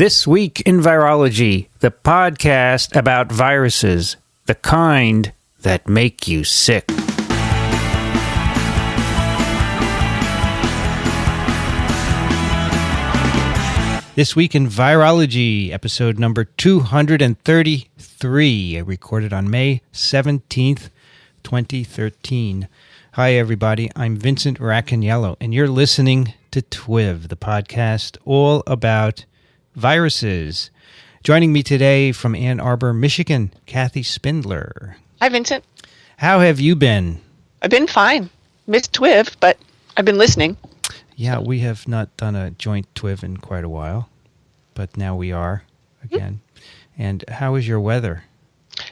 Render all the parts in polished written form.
This Week in Virology, the podcast about viruses, the kind that make you sick. This Week in Virology, episode number 233, recorded on May 17th, 2013. Hi, everybody. I'm Vincent Racaniello, and you're listening to TWiV, the podcast all about viruses. Joining me today from Ann Arbor, Michigan, Kathy Spindler. Hi, Vincent. How have you been? I've been fine. Missed TWiV, but I've been listening. Yeah, we have not done a joint TWiV in quite a while, but now we are again. And how is your weather?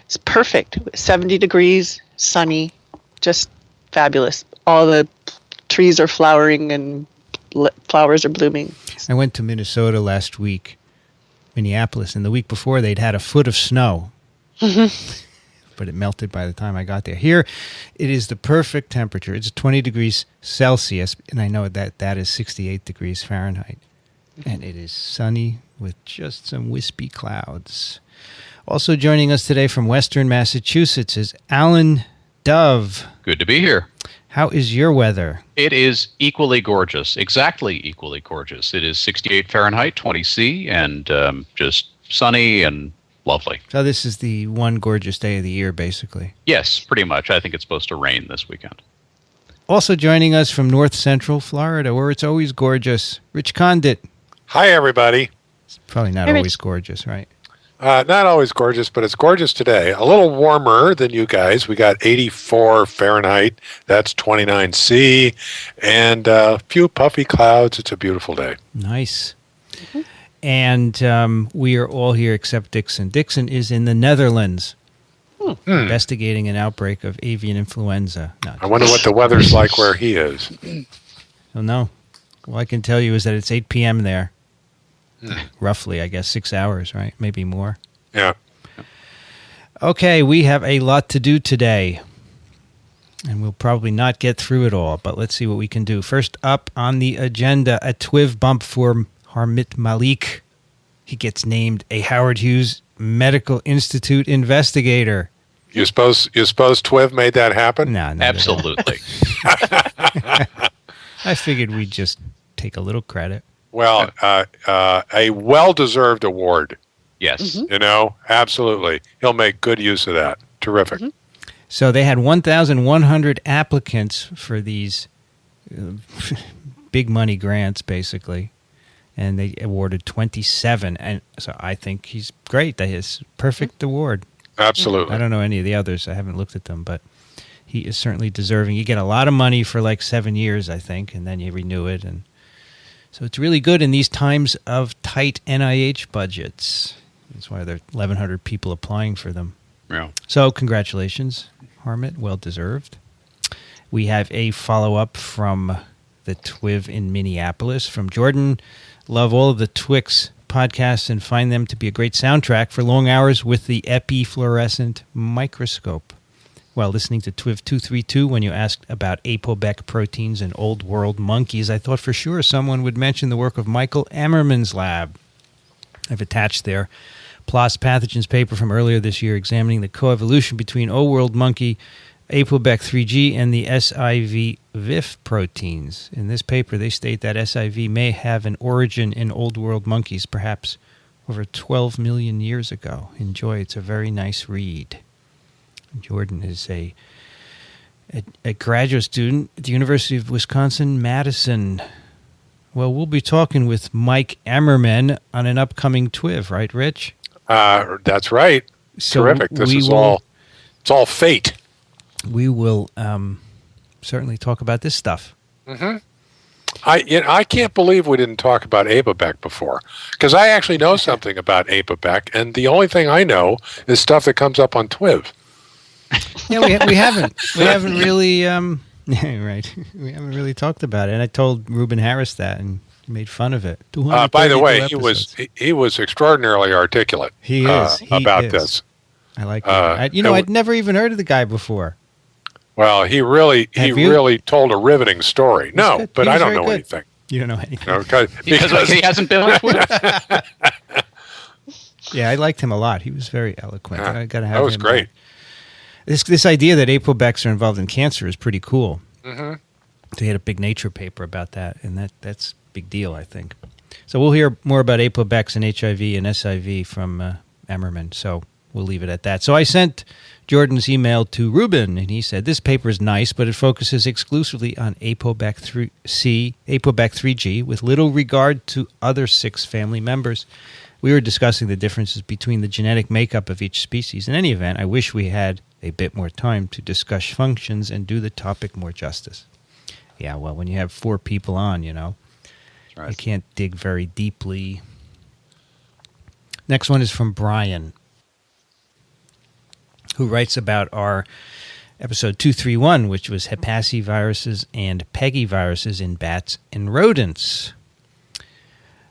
It's perfect. 70 degrees, sunny, just fabulous. All the trees are flowering and flowers are blooming. I went to Minnesota last week, Minneapolis, and the week before they'd had a foot of snow. But it melted by the time I got there. Here, it is the perfect temperature. It's 20 degrees Celsius, and I know that that is 68 degrees Fahrenheit. And it is sunny with just some wispy clouds. Also joining us today from Western Massachusetts is Alan Dove. Good to be here. How is your weather? It is equally gorgeous, exactly equally gorgeous. It is 68 Fahrenheit, 20 C, and just sunny and lovely. So this is the one gorgeous day of the year, basically. Yes, pretty much. I think it's supposed to rain this weekend. Also joining us from North Central Florida, where it's always gorgeous, Rich Condit. Hi, everybody. It's probably not always gorgeous, right? Not always gorgeous, but it's gorgeous today. A little warmer than you guys. We got 84 Fahrenheit. That's 29 C. And a few puffy clouds. It's a beautiful day. Nice. Mm-hmm. And we are all here except Dixon. Dixon is in the Netherlands investigating an outbreak of avian influenza. No, I wonder what the weather's like where he is. Oh, no. All I can tell you is that it's 8 p.m. there. Roughly, I guess, 6 hours, right? Maybe more. Yeah. Okay, we have a lot to do today. And we'll probably not get through it all, but let's see what we can do. First up on the agenda, a TWiV bump for Harmit Malik. He gets named a Howard Hughes Medical Institute investigator. You suppose TWiV made that happen? No, absolutely. I figured we'd just take a little credit. Well, a well-deserved award. Yes. Mm-hmm. You know, absolutely. He'll make good use of that. Terrific. Mm-hmm. So they had 1,100 applicants for these big money grants, basically, and they awarded 27. And so I think he's great. That is perfect award. Absolutely. I don't know any of the others. I haven't looked at them, but he is certainly deserving. You get a lot of money for like 7 years, I think, and then you renew it. And so it's really good in these times of tight NIH budgets. That's why there are 1,100 people applying for them. Yeah. So congratulations, Harmit. Well deserved. We have a follow-up from the TWiV in Minneapolis from Jordan. Love all of the Twix podcasts and find them to be a great soundtrack for long hours with the epifluorescent microscope. While listening to TWiV 232, when you asked about apobec proteins in old world monkeys, I thought for sure someone would mention the work of Michael Ammerman's lab. I've attached their PLOS Pathogens paper from earlier this year examining the coevolution between old world monkey apobec 3G and the SIV-VIF proteins. In this paper, they state that SIV may have an origin in old world monkeys, perhaps over 12 million years ago. Enjoy. It's a very nice read. Jordan is a graduate student at the University of Wisconsin-Madison. Well, we'll be talking with Mike Ammerman on an upcoming TWiV, right, Rich? That's right. So terrific. It's all fate. We will certainly talk about this stuff. Mm-hmm. I can't believe we didn't talk about apobec before, because I actually know something about apobec, and the only thing I know is stuff that comes up on TWiV. Yeah, we haven't really right. We haven't really talked about it. And I told Reuben Harris that, and he made fun of it. By the way, he was extraordinarily articulate. He is about this. I like that. I'd never even heard of the guy before. Well, he really told a riveting story. No, but I don't know anything. You don't know anything. Because he hasn't been on TWiV. Yeah, I liked him a lot. He was very eloquent. Yeah, I got to have that was him great. This idea that apobecs are involved in cancer is pretty cool. Mm-hmm. They had a big Nature paper about that, and that's a big deal, I think. So we'll hear more about apobecs and HIV and SIV from Emmerman, so we'll leave it at that. So I sent Jordan's email to Ruben, and he said, this paper is nice, but it focuses exclusively on apobec 3G, with little regard to other 6 family members. We were discussing the differences between the genetic makeup of each species. In any event, I wish we had a bit more time to discuss functions and do the topic more justice. Yeah, well, when you have 4 people on, you can't dig very deeply. Next one is from Brian, who writes about our episode 231, which was hepaviruses and pegiviruses in bats and rodents.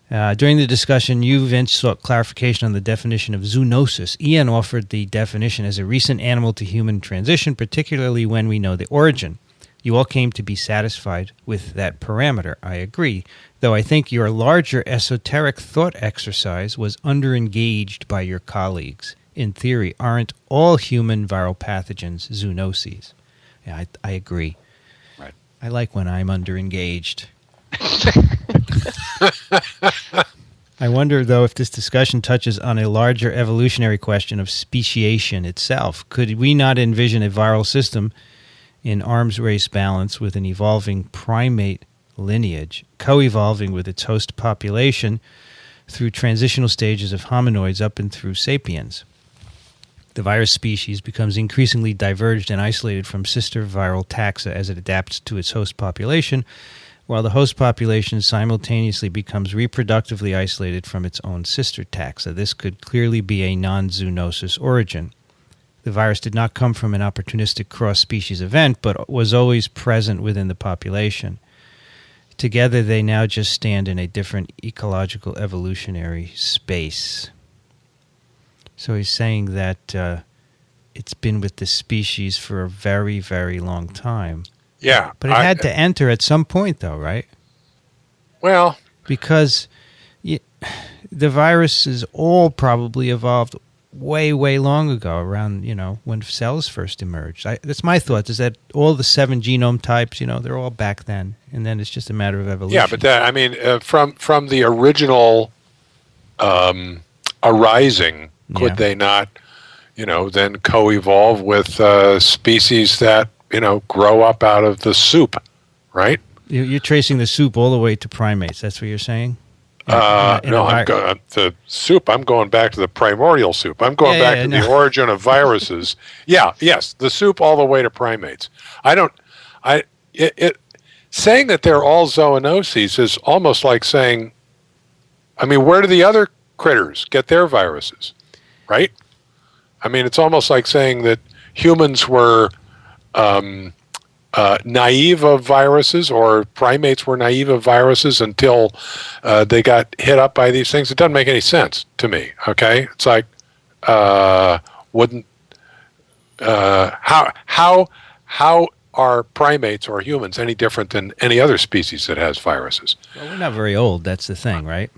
During the discussion, you, Vince, sought clarification on the definition of zoonosis. Ian offered the definition as a recent animal-to-human transition, particularly when we know the origin. You all came to be satisfied with that parameter. I agree, though I think your larger esoteric thought exercise was underengaged by your colleagues. In theory, aren't all human viral pathogens zoonoses? Yeah, I agree. Right. I like when I'm underengaged. I wonder, though, if this discussion touches on a larger evolutionary question of speciation itself. Could we not envision a viral system in arms race balance with an evolving primate lineage, co-evolving with its host population through transitional stages of hominoids up and through sapiens? The virus species becomes increasingly diverged and isolated from sister viral taxa as it adapts to its host population, while the host population simultaneously becomes reproductively isolated from its own sister taxa. This could clearly be a non-zoonosis origin. The virus did not come from an opportunistic cross-species event, but was always present within the population. Together, they now just stand in a different ecological evolutionary space. So he's saying that it's been with the species for a very, very long time. Yeah. But it had to enter at some point, though, right? Well, because the viruses all probably evolved way, way long ago, around, when cells first emerged. That's my thought, is that all the 7 genome types, they're all back then, and then it's just a matter of evolution. yeah, but from the original arising, could they not, then co-evolve with species that, grow up out of the soup, right? You're tracing the soup all the way to primates. That's what you're saying? The soup. I'm going back to the primordial soup. I'm going back to the origin of viruses. Yes, the soup all the way to primates. Saying that they're all zoonoses is almost like saying, where do the other critters get their viruses, right? It's almost like saying that humans were naive of viruses, or primates were naive of viruses until they got hit up by these things. It doesn't make any sense to me. Okay, it's like how are primates or humans any different than any other species that has viruses? Well, we're not very old. That's the thing, right?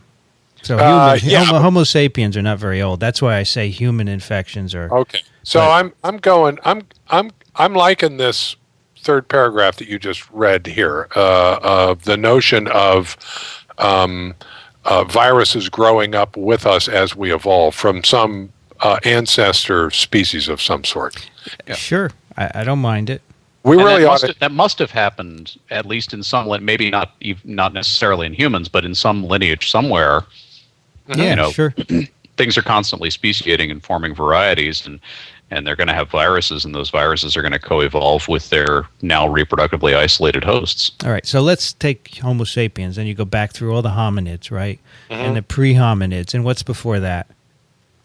So humans, Homo sapiens are not very old. That's why I say human infections are okay. So I'm liking this third paragraph that you just read here, of the notion of viruses growing up with us as we evolve from some ancestor species of some sort. Yeah. Sure, I don't mind it. That must have happened, at least in some, maybe not necessarily in humans, but in some lineage somewhere. Yeah, sure. Things are constantly speciating and forming varieties, and they're going to have viruses, and those viruses are going to co-evolve with their now reproductively isolated hosts. All right, so let's take Homo sapiens, and you go back through all the hominids, right? Mm-hmm. And the pre-hominids, and what's before that?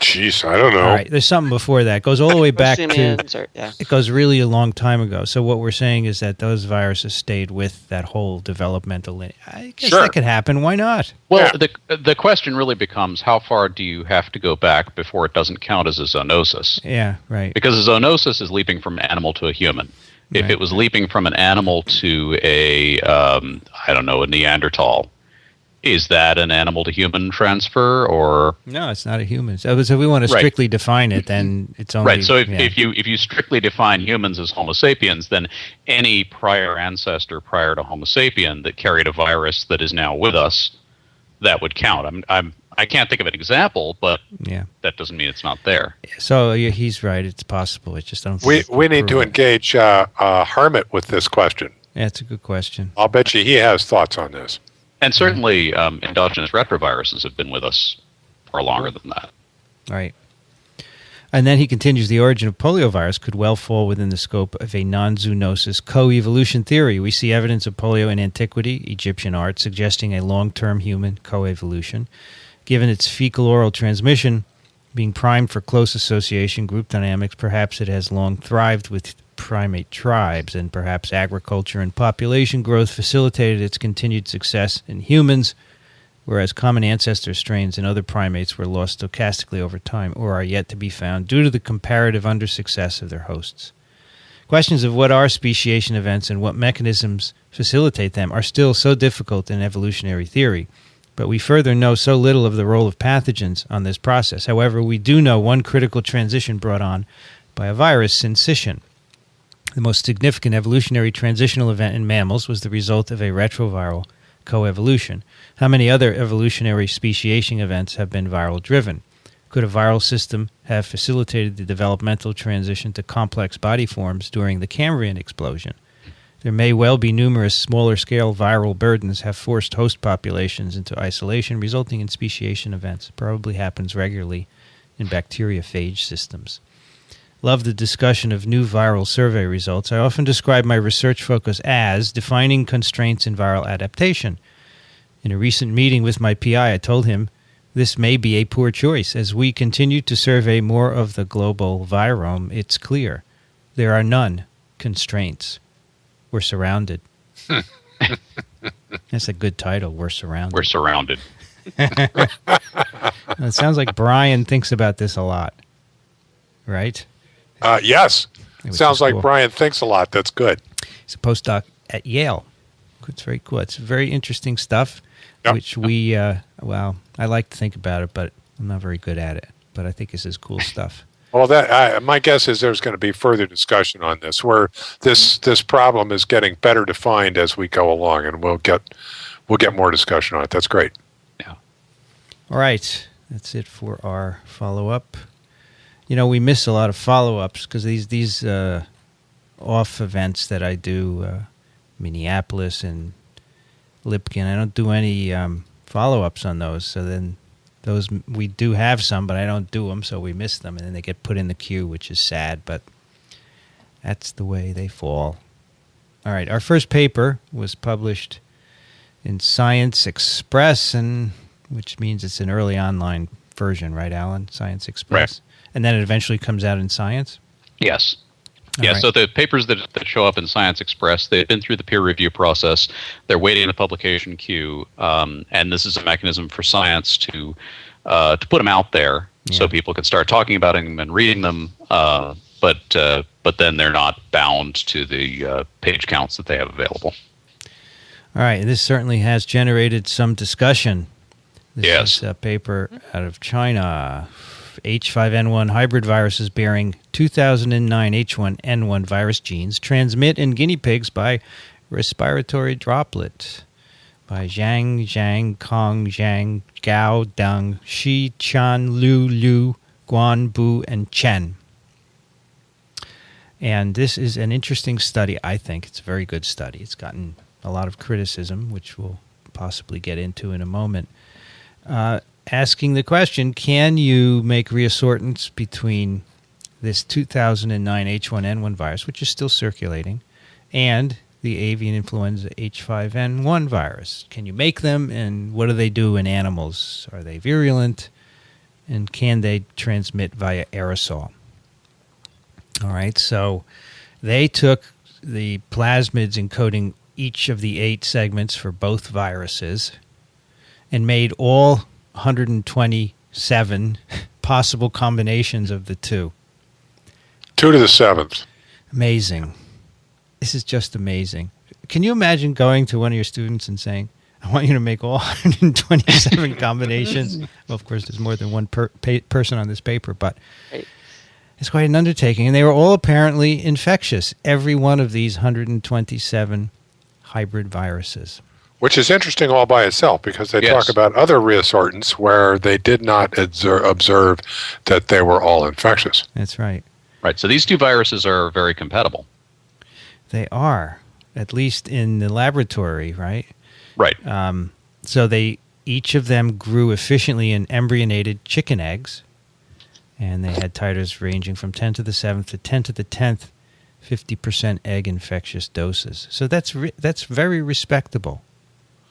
Jeez, I don't know. All right, there's something before that. It goes all the way back to... It goes really a long time ago. So what we're saying is that those viruses stayed with that whole developmental... I guess that could happen. Why not? Well, the question really becomes, how far do you have to go back before it doesn't count as a zoonosis? Yeah, right. Because a zoonosis is leaping from an animal to a human. If it was leaping from an animal to a Neanderthal, Is that an animal-to-human transfer, or No, it's not a human. So if we want to Right. strictly define it, then it's only right? So yeah. if you strictly define humans as Homo sapiens, then any prior ancestor prior to Homo sapien that carried a virus that is now with us, that would count. I can't think of an example, but Yeah. that doesn't mean it's not there. So he's right. It's possible. It's just I don't. We think we need to proven. engage Harmit with this question. Yeah, it's a good question. I'll bet you he has thoughts on this. And certainly, endogenous retroviruses have been with us far longer than that. Right. And then he continues, the origin of poliovirus could well fall within the scope of a non-zoonosis coevolution theory. We see evidence of polio in antiquity, Egyptian art, suggesting a long-term human coevolution. Given its fecal-oral transmission, being primed for close association, group dynamics, perhaps it has long thrived with primate tribes, and perhaps agriculture and population growth facilitated its continued success in humans, whereas common ancestor strains in other primates were lost stochastically over time or are yet to be found due to the comparative under-success of their hosts. Questions of what are speciation events and what mechanisms facilitate them are still so difficult in evolutionary theory, but we further know so little of the role of pathogens on this process. However, we do know one critical transition brought on by a virus, syncytian. The most significant evolutionary transitional event in mammals was the result of a retroviral coevolution. How many other evolutionary speciation events have been viral-driven? Could a viral system have facilitated the developmental transition to complex body forms during the Cambrian explosion? There may well be numerous smaller-scale viral burdens have forced host populations into isolation, resulting in speciation events. It probably happens regularly in bacteriophage systems. Love the discussion of new viral survey results. I often describe my research focus as defining constraints in viral adaptation. In a recent meeting with my PI, I told him this may be a poor choice. As we continue to survey more of the global virome, it's clear there are none constraints. We're surrounded. That's a good title, We're Surrounded. We're surrounded. It sounds like Brian thinks about this a lot, right? Yes. Which Sounds is like cool. Brian thinks a lot. That's good. He's a postdoc at Yale. It's very cool. It's very interesting stuff, Yep. which we, I like to think about it, but I'm not very good at it. But I think this is cool stuff. Well, my guess is there's going to be further discussion on this, where this problem is getting better defined as we go along, and we'll get more discussion on it. That's great. Yeah. All right. That's it for our follow-up. You know, we miss a lot of follow-ups because these off events that I do, Minneapolis and Lipkin, I don't do any follow-ups on those. So then those we do have some, but I don't do them, so we miss them, and then they get put in the queue, which is sad, but that's the way they fall. All right, our first paper was published in Science Express, and which means it's an early online version, right, Alan? Science Express. Right. And then it eventually comes out in Science? Yes. All Yeah, right. so the papers that show up in Science Express, they've been through the peer review process. They're waiting in the publication queue, and this is a mechanism for science to put them out there so Yeah. people can start talking about them and reading them. But then they're not bound to the page counts that they have available. All right, this certainly has generated some discussion. This Yes. is a paper out of China. H5N1 hybrid viruses bearing 2009 H1N1 virus genes transmit in guinea pigs by respiratory droplet. By Zhang, Kong, Zhang, Gao, Deng, Shi, Chan, Lu, Guan, Bu, and Chen. And this is an interesting study, I think. It's a very good study. It's gotten a lot of criticism, which we'll possibly get into in a moment. Asking the question, can you make reassortants between this 2009 H1N1 virus, which is still circulating, and the avian influenza H5N1 virus? Can you make them, and what do they do in animals? Are they virulent, and can they transmit via aerosol? All right, so they took the plasmids encoding each of the 8 segments for both viruses and made all 127 possible combinations of the two. 2 to the 7th. Amazing. This is just amazing. Can you imagine going to one of your students and saying, I want you to make all 127 combinations. Well, of course, there's more than one person on this paper, but Right. it's quite an undertaking. And they were all apparently infectious, every one of these 127 hybrid viruses. Which is interesting all by itself, because they Yes. talk about other reassortants where they did not observe that they were all infectious. That's right. Right. So these two viruses are very compatible. They are, at least in the laboratory, right? Right. So each of them grew efficiently in embryonated chicken eggs, and they had titers ranging from 10 to the 7th to 10 to the 10th, 50% egg infectious doses. So that's very respectable.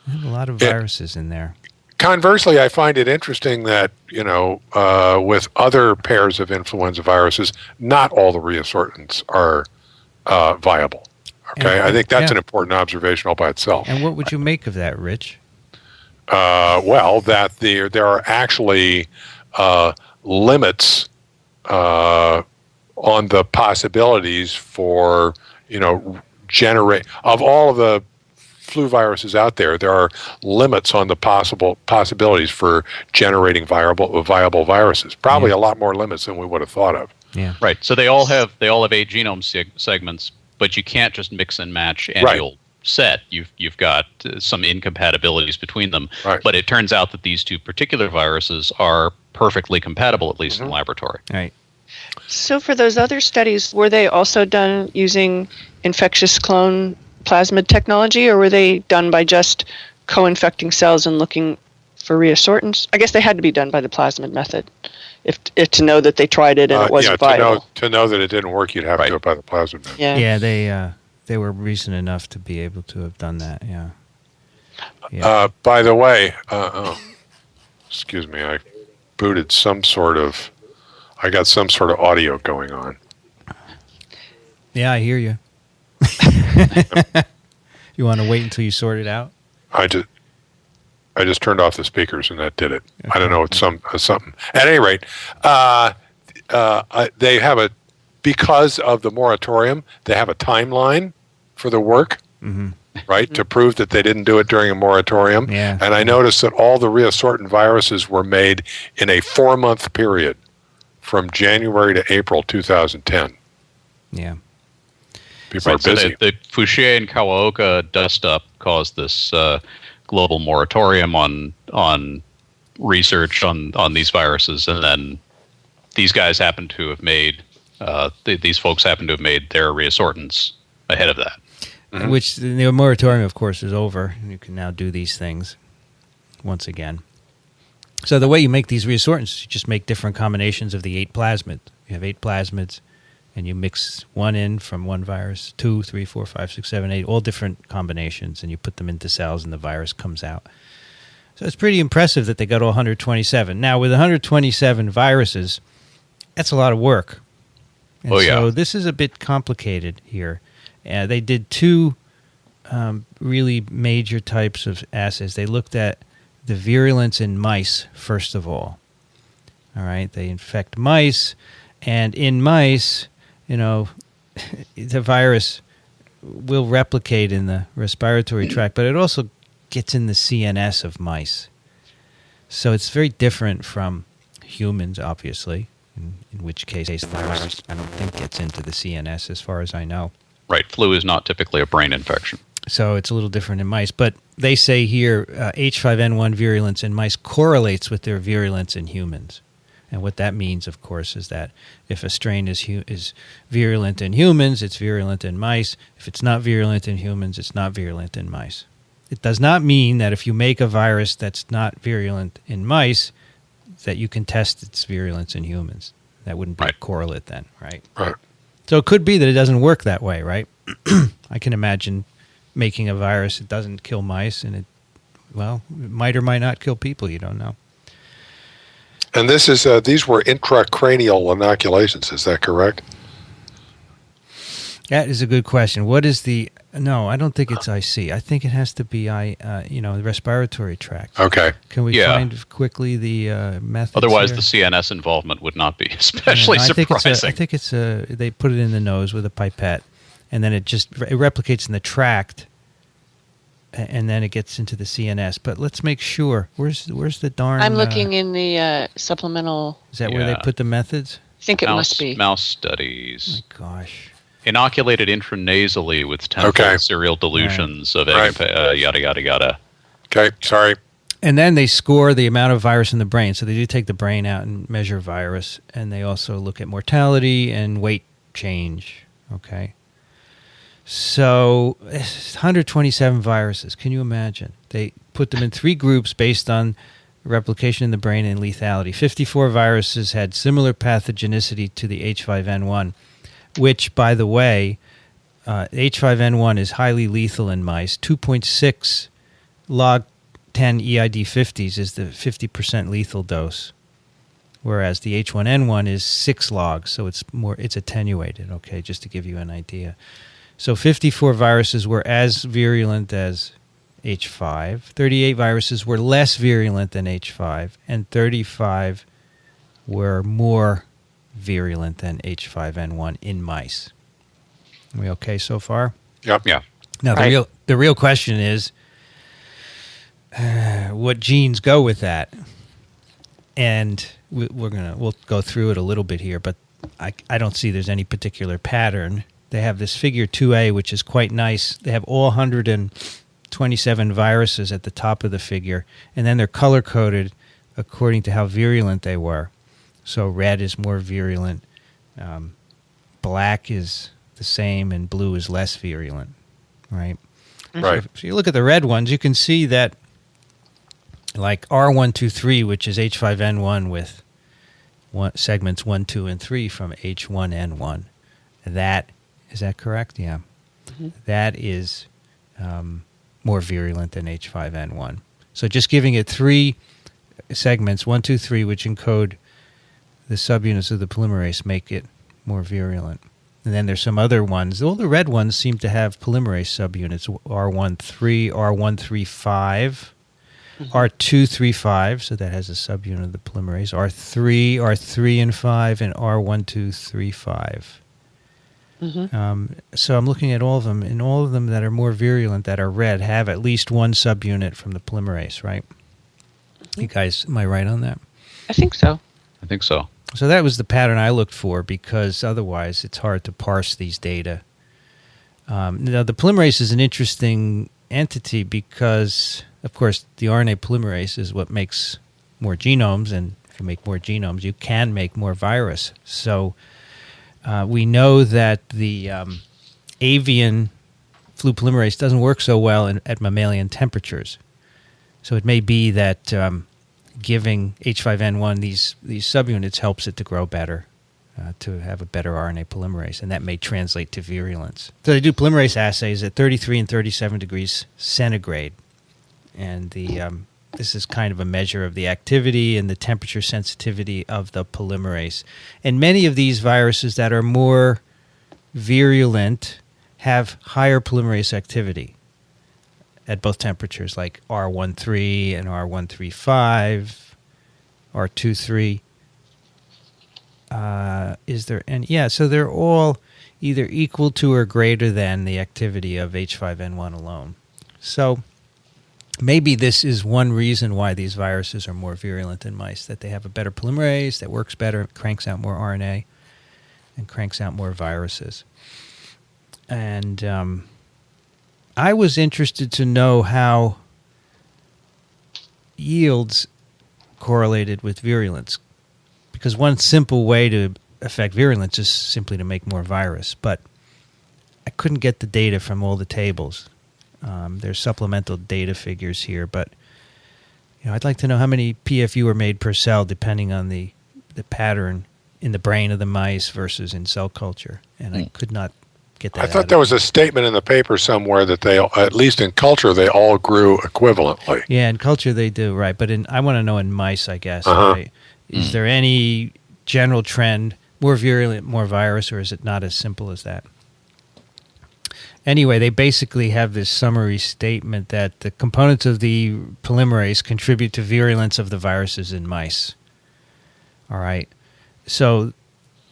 There's a lot of viruses in there. Conversely, I find it interesting that, with other pairs of influenza viruses, not all the reassortants are viable. Okay, I think that's an important observation all by itself. And what would you make of that, Rich? Well, that there are actually limits on the possibilities for, generate of all of the flu viruses out there. There are limits on the possibilities for generating viable viruses. Probably a lot more limits than we would have thought of. Yeah. Right. So they all have 8 genome segments, but you can't just mix and match any Right. old set. You've got some incompatibilities between them. Right. But it turns out that these two particular viruses are perfectly compatible, at least in laboratory. Right. So for those other studies, were they also done using infectious clone plasmid technology, or were they done by just co-infecting cells and looking for reassortants? I guess they had to be done by the plasmid method, if to know that they tried it and it wasn't viable. To know that it didn't work, you'd have to do it by the plasmid method. Yeah. They were recent enough to be able to have done that. Yeah. By the way, excuse me, I booted I got some sort of audio going on. Yeah, I hear you. You want to wait until you sort it out? I just turned off the speakers and that did it. Okay. I don't know. It's something. At any rate, they have because of the moratorium, they have a timeline for the work, right, to prove that they didn't do it during a moratorium. Yeah. And I noticed that all the reassortant viruses were made in a 4-month period from January to April 2010. Yeah. People are busy. So the Fouché and Kawaoka dust-up caused this global moratorium on research on these viruses, and then these guys happen to have made these folks happen to have made their reassortants ahead of that. Mm-hmm. Which the moratorium, of course, is over, and you can now do these things once again. So the way you make these reassortants, you just make different combinations of the 8 plasmids. You have 8 plasmids, and you mix one in from one virus, 2, 3, 4, 5, 6, 7, 8, all different combinations, and you put them into cells, and the virus comes out. So it's pretty impressive that they got all 127. Now, with 127 viruses, that's a lot of work. And so this is a bit complicated here. They did 2 really major types of assays. They looked at the virulence in mice, first of all. All right, they infect mice, and in mice, the virus will replicate in the respiratory tract, but it also gets in the CNS of mice. So it's very different from humans, obviously, in which case the virus, I don't think, gets into the CNS as far as I know. Right. Flu is not typically a brain infection. So it's a little different in mice. But they say here H5N1 virulence in mice correlates with their virulence in humans. And what that means, of course, is that if a strain is virulent in humans, it's virulent in mice. If it's not virulent in humans, it's not virulent in mice. It does not mean that if you make a virus that's not virulent in mice, that you can test its virulence in humans. That wouldn't be a correlate then, right? Right. So it could be that it doesn't work that way, right? I can imagine making a virus that doesn't kill mice, and it might or might not kill people. You don't know. And these were intracranial inoculations. Is that correct? That is a good question. What is the? No, I don't think it's IC. I think it has to be the respiratory tract. Okay. Can we find quickly the method? Otherwise, the CNS involvement would not be especially surprising. I think they put it in the nose with a pipette, and then it replicates in the tract, and then it gets into the CNS. But let's make sure. Where's the darn... I'm looking in the supplemental. Is that where they put the methods? I think it must be. Mouse studies. Oh my gosh. Inoculated intranasally with tenfold serial dilutions of yada, yada, yada. Okay, sorry. And then they score the amount of virus in the brain. So they do take the brain out and measure virus. And they also look at mortality and weight change. Okay. So 127 viruses. Can you imagine? They put them in 3 groups based on replication in the brain and lethality. 54 viruses had similar pathogenicity to the H5N1, which, by the way, H5N1 is highly lethal in mice. 2.6 log 10 EID50s is the 50% lethal dose, whereas the H1N1 is 6 logs, so it's attenuated, okay, just to give you an idea. So 54 viruses were as virulent as H5, 38 viruses were less virulent than H5, and 35 were more virulent than H5N1 in mice. Are we okay so far? Yep. Yeah. Now, the real question is, what genes go with that? And we'll go through it a little bit here, but I don't see there's any particular pattern. They have this figure 2A, which is quite nice. They have all 127 viruses at the top of the figure, and then they're color-coded according to how virulent they were. So red is more virulent, black is the same, and blue is less virulent, right? Right. So you look at the red ones, you can see that like R123, which is H5N1 with segments 1, 2, and 3 from H1N1. Is that correct? Yeah. Mm-hmm. That is more virulent than H5N1. So just giving it 3 segments, 1, 2, 3, which encode the subunits of the polymerase, make it more virulent. And then there's some other ones. All the red ones seem to have polymerase subunits, R13, R135, R235, so that has a subunit of the polymerase, R3, R3 and 5, and R1235. So I'm looking at all of them, and all of them that are more virulent, that are red, have at least one subunit from the polymerase, right? You guys, am I right on that? I think so. I think so. So that was the pattern I looked for, because otherwise it's hard to parse these data. Now, the polymerase is an interesting entity because, of course, the RNA polymerase is what makes more genomes, and if you make more genomes, you can make more virus. So we know that the avian flu polymerase doesn't work so well at mammalian temperatures. So it may be that giving H5N1 these subunits helps it to grow better, to have a better RNA polymerase, and that may translate to virulence. So they do polymerase assays at 33 and 37 degrees centigrade, and this is kind of a measure of the activity and the temperature sensitivity of the polymerase. And many of these viruses that are more virulent have higher polymerase activity at both temperatures, like R13 and R135, R23. Is there any? Yeah, so they're all either equal to or greater than the activity of H5N1 alone. So maybe this is one reason why these viruses are more virulent in mice, that they have a better polymerase that works better, cranks out more RNA, and cranks out more viruses. And I was interested to know how yields correlated with virulence, because one simple way to affect virulence is simply to make more virus, but I couldn't get the data from all the tables. There's supplemental data figures here, but I'd like to know how many PFU are made per cell depending on the pattern in the brain of the mice versus in cell culture, and I could not get that. I thought there was a statement in the paper somewhere that they, at least in culture, they all grew equivalently. Yeah, in culture they do, right? But I want to know in mice, I guess. Right? Is there any general trend, more virulent, more virus, or is it not as simple as that? Anyway, they basically have this summary statement that the components of the polymerase contribute to virulence of the viruses in mice. All right. So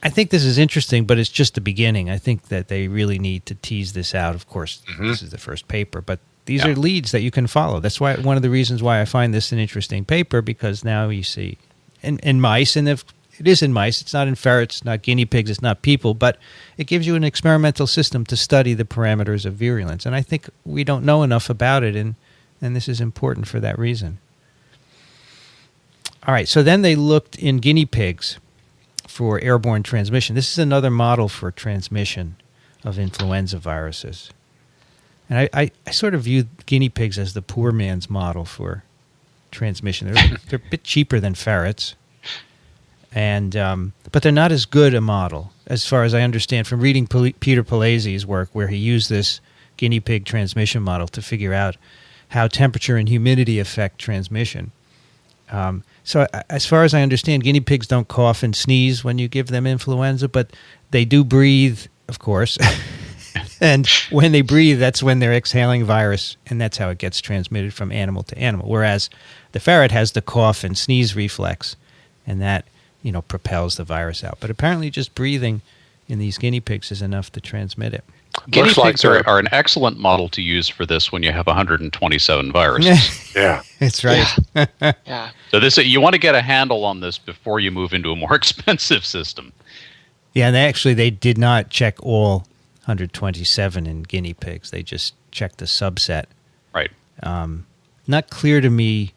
I think this is interesting, but it's just the beginning. I think that they really need to tease this out. Of course, this is the first paper, but These are leads that you can follow. That's why one of the reasons why I find this an interesting paper, because now you see in mice, and if it is in mice, it's not in ferrets, it's not guinea pigs, it's not people, but it gives you an experimental system to study the parameters of virulence. And I think we don't know enough about it, and this is important for that reason. All right, so then they looked in guinea pigs for airborne transmission. This is another model for transmission of influenza viruses. And I sort of view guinea pigs as the poor man's model for transmission. They're a bit cheaper than ferrets, and but they're not as good a model, as far as I understand from reading Peter Palazzi's work, where he used this guinea pig transmission model to figure out how temperature and humidity affect transmission. So as far as I understand, guinea pigs don't cough and sneeze when you give them influenza, but they do breathe, of course. And when they breathe, that's when they're exhaling virus, and that's how it gets transmitted from animal to animal. Whereas the ferret has the cough and sneeze reflex, and that, propels the virus out. But apparently just breathing in these guinea pigs is enough to transmit it. Guinea pigs are an excellent model to use for this when you have 127 viruses. Yeah. That's right. Yeah. So you want to get a handle on this before you move into a more expensive system. Yeah, and they did not check all 127 in guinea pigs. They just checked the subset. Right. Not clear to me.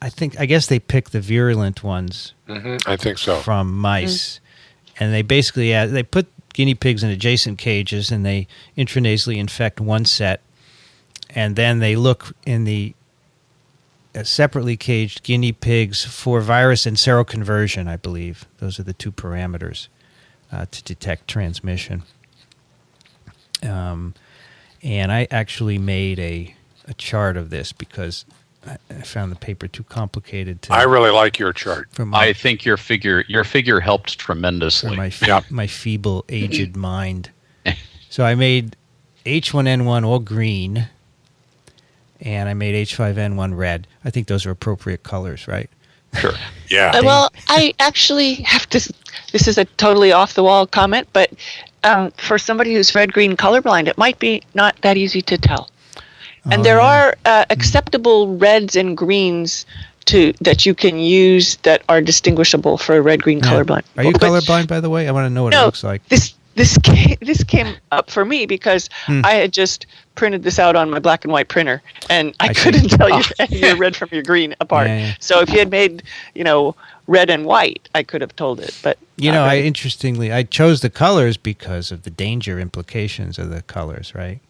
I guess they picked the virulent ones. Mm-hmm. I think so. From mice, and they basically they put guinea pigs in adjacent cages, and they intranasally infect one set, and then they look in the separately caged guinea pigs for virus and seroconversion. I believe those are the two parameters to detect transmission. And I actually made a chart of this because I found the paper too complicated to. I really like your chart. I think your figure helped tremendously. My feeble, aged mind. So I made H1N1 all green, and I made H5N1 red. I think those are appropriate colors, right? Sure. Yeah. Well, I actually have to. This is a totally off-the-wall comment, but for somebody who's red-green colorblind, it might be not that easy to tell. And there are acceptable reds and greens that you can use that are distinguishable for a red-green colorblind. Are you colorblind, by the way? I want to know what it looks like. This came up for me because I had just printed this out on my black and white printer, and I couldn't tell you your red from your green apart. Yeah. So if you had made, red and white, I could have told it. But I chose the colors because of the danger implications of the colors, right?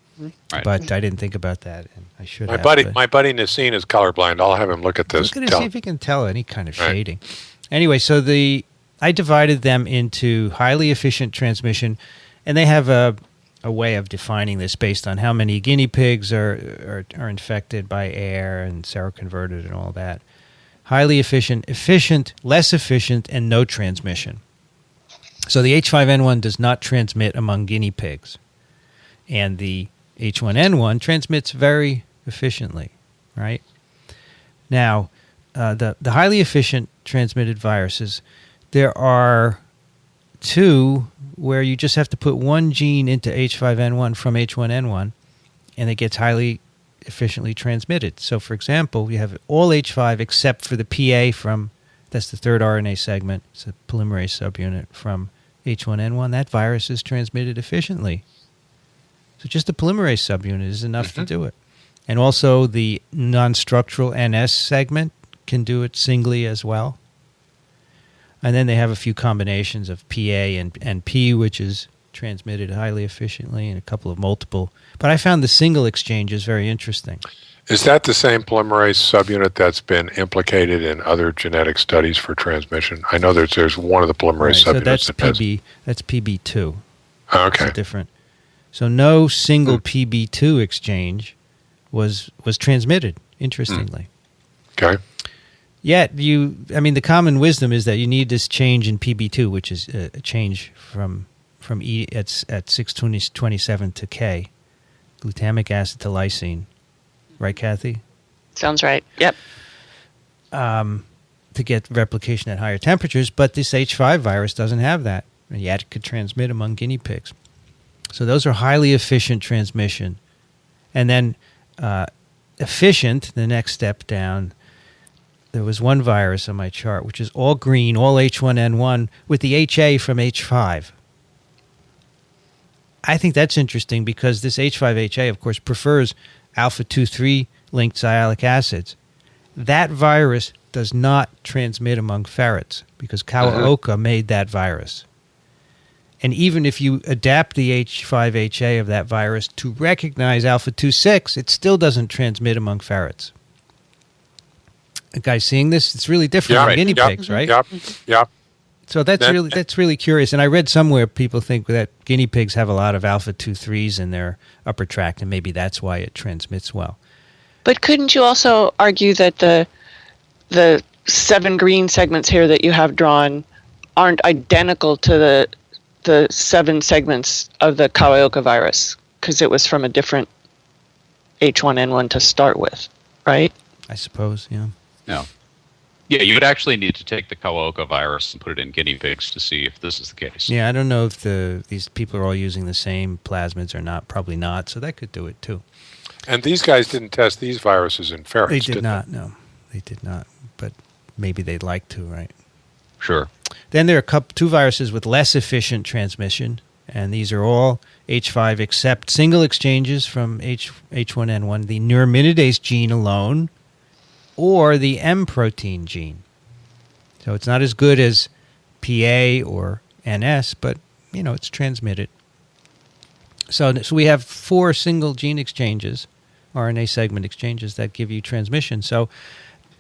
Right. But I didn't think about that, and I should have. My buddy Nassim is colorblind. I'll have him look at this. Look at it, see if he can tell any kind of shading. Anyway, so I divided them into highly efficient transmission, and they have a way of defining this based on how many guinea pigs are infected by air and seroconverted and all that. Highly efficient, less efficient, and no transmission. So the H5N1 does not transmit among guinea pigs, and the H1N1 transmits very efficiently, right? Now, the highly efficient transmitted viruses, there are two where you just have to put one gene into H5N1 from H1N1, and it gets highly efficiently transmitted. So, for example, you have all H5 except for the PA that's the third RNA segment, it's a polymerase subunit from H1N1. That virus is transmitted efficiently. So just the polymerase subunit is enough to do it. And also the non-structural NS segment can do it singly as well. And then they have a few combinations of PA and P, which is transmitted highly efficiently, and a couple of multiple. But I found the single exchange is very interesting. Is that the same polymerase subunit that's been implicated in other genetic studies for transmission? I know there's one of the polymerase subunits. So that's PB2. Okay. That's different. So no single PB2 exchange was transmitted, interestingly. Okay. Yet the common wisdom is that you need this change in PB2, which is a change from E at 627 to K, glutamic acid to lysine. Right, Kathy? Sounds right. Yep. To get replication at higher temperatures, but this H5 virus doesn't have that, and yet it could transmit among guinea pigs. So those are highly efficient transmission. And then efficient, the next step down, there was one virus on my chart, which is all green, all H1N1, with the HA from H5. I think that's interesting because this H5HA, of course, prefers alpha-2,3 linked sialic acids. That virus does not transmit among ferrets because Kawaoka made that virus. And even if you adapt the H5HA of that virus to recognize alpha-2,6, it still doesn't transmit among ferrets. Guys, seeing this, it's really different from guinea pigs, right? Yep. So that's really curious. And I read somewhere people think that guinea pigs have a lot of alpha-2,3s in their upper tract, and maybe that's why it transmits well. But couldn't you also argue that the 7 green segments here that you have drawn aren't identical to the 7 segments of the Kawaoka virus because it was from a different H1N1 to start with, right? I suppose, yeah. No. Yeah, you would actually need to take the Kawaoka virus and put it in guinea pigs to see if this is the case. Yeah, I don't know if these people are all using the same plasmids or not. Probably not, so that could do it too. And these guys didn't test these viruses in ferrets, They did not, no. They did not, but maybe they'd like to, right? Sure. Then there are 2 viruses with less efficient transmission, and these are all H5 except single exchanges from H1N1, the neuraminidase gene alone, or the M protein gene. So it's not as good as PA or NS, but, it's transmitted. So we have 4 single gene exchanges, RNA segment exchanges, that give you transmission. So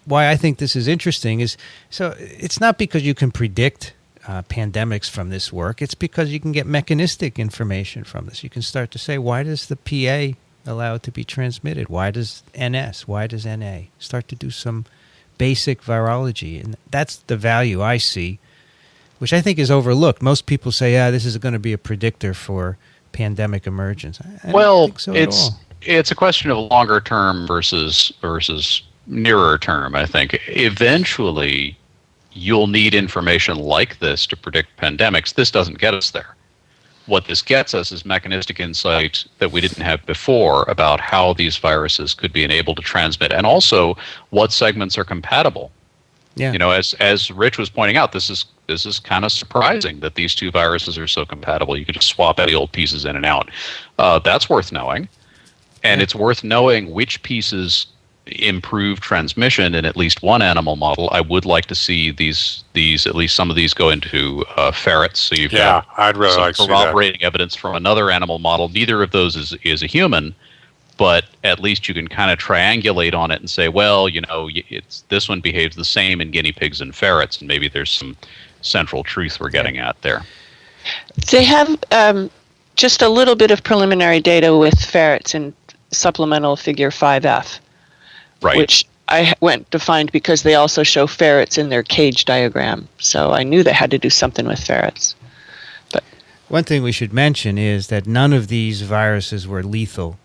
why I think this is interesting is, so it's not because you can predict pandemics from this work. It's because you can get mechanistic information from this. You can start to say, why does the PA allow it to be transmitted? Why does NS? Why does NA? Start to do some basic virology. And that's the value I see, which I think is overlooked. Most people say, this is going to be a predictor for pandemic emergence. I don't think so at all. It's a question of longer term versus nearer term, I think. Eventually, you'll need information like this to predict pandemics. This doesn't get us there. What this gets us is mechanistic insight that we didn't have before about how these viruses could be enabled to transmit, and also what segments are compatible. Yeah. As Rich was pointing out, this is kind of surprising that these 2 viruses are so compatible. You could just swap any old pieces in and out. That's worth knowing, and it's worth knowing which pieces improve transmission in at least one animal model. I would like to see these at least some of these go into ferrets. So you've got I'd really like to see that. corroborating evidence from another animal model. Neither of those is a human, but at least you can kind of triangulate on it and say, well, it's this one behaves the same in guinea pigs and ferrets, and maybe there's some central truth we're getting at there. They have just a little bit of preliminary data with ferrets in supplemental figure 5F. Right. Which I went to find because they also show ferrets in their cage diagram. So I knew they had to do something with ferrets. But one thing we should mention is that none of these viruses were lethal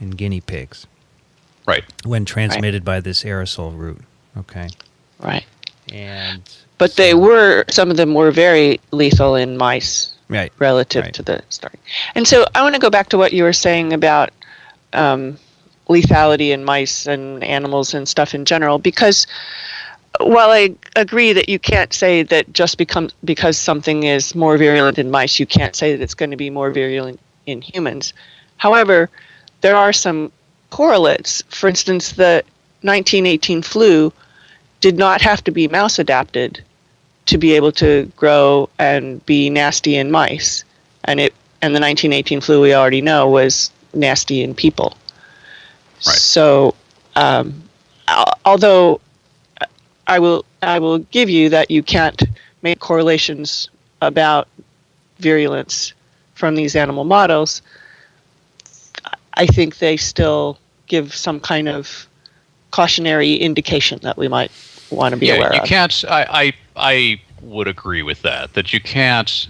in guinea pigs. Right. When transmitted by this aerosol route. Okay. Right. But some of them were very lethal in mice. Right. Relative to the starting. And so I want to go back to what you were saying about lethality in mice and animals and stuff in general, because while I agree that you can't say that just because something is more virulent in mice, you can't say that it's going to be more virulent in humans. However, there are some correlates. For instance, the 1918 flu did not have to be mouse adapted to be able to grow and be nasty in mice. And the 1918 flu, we already know, was nasty in people. Right. So, although I will give you that you can't make correlations about virulence from these animal models, I think they still give some kind of cautionary indication that we might want to be aware of. You can't. I would agree with that you can't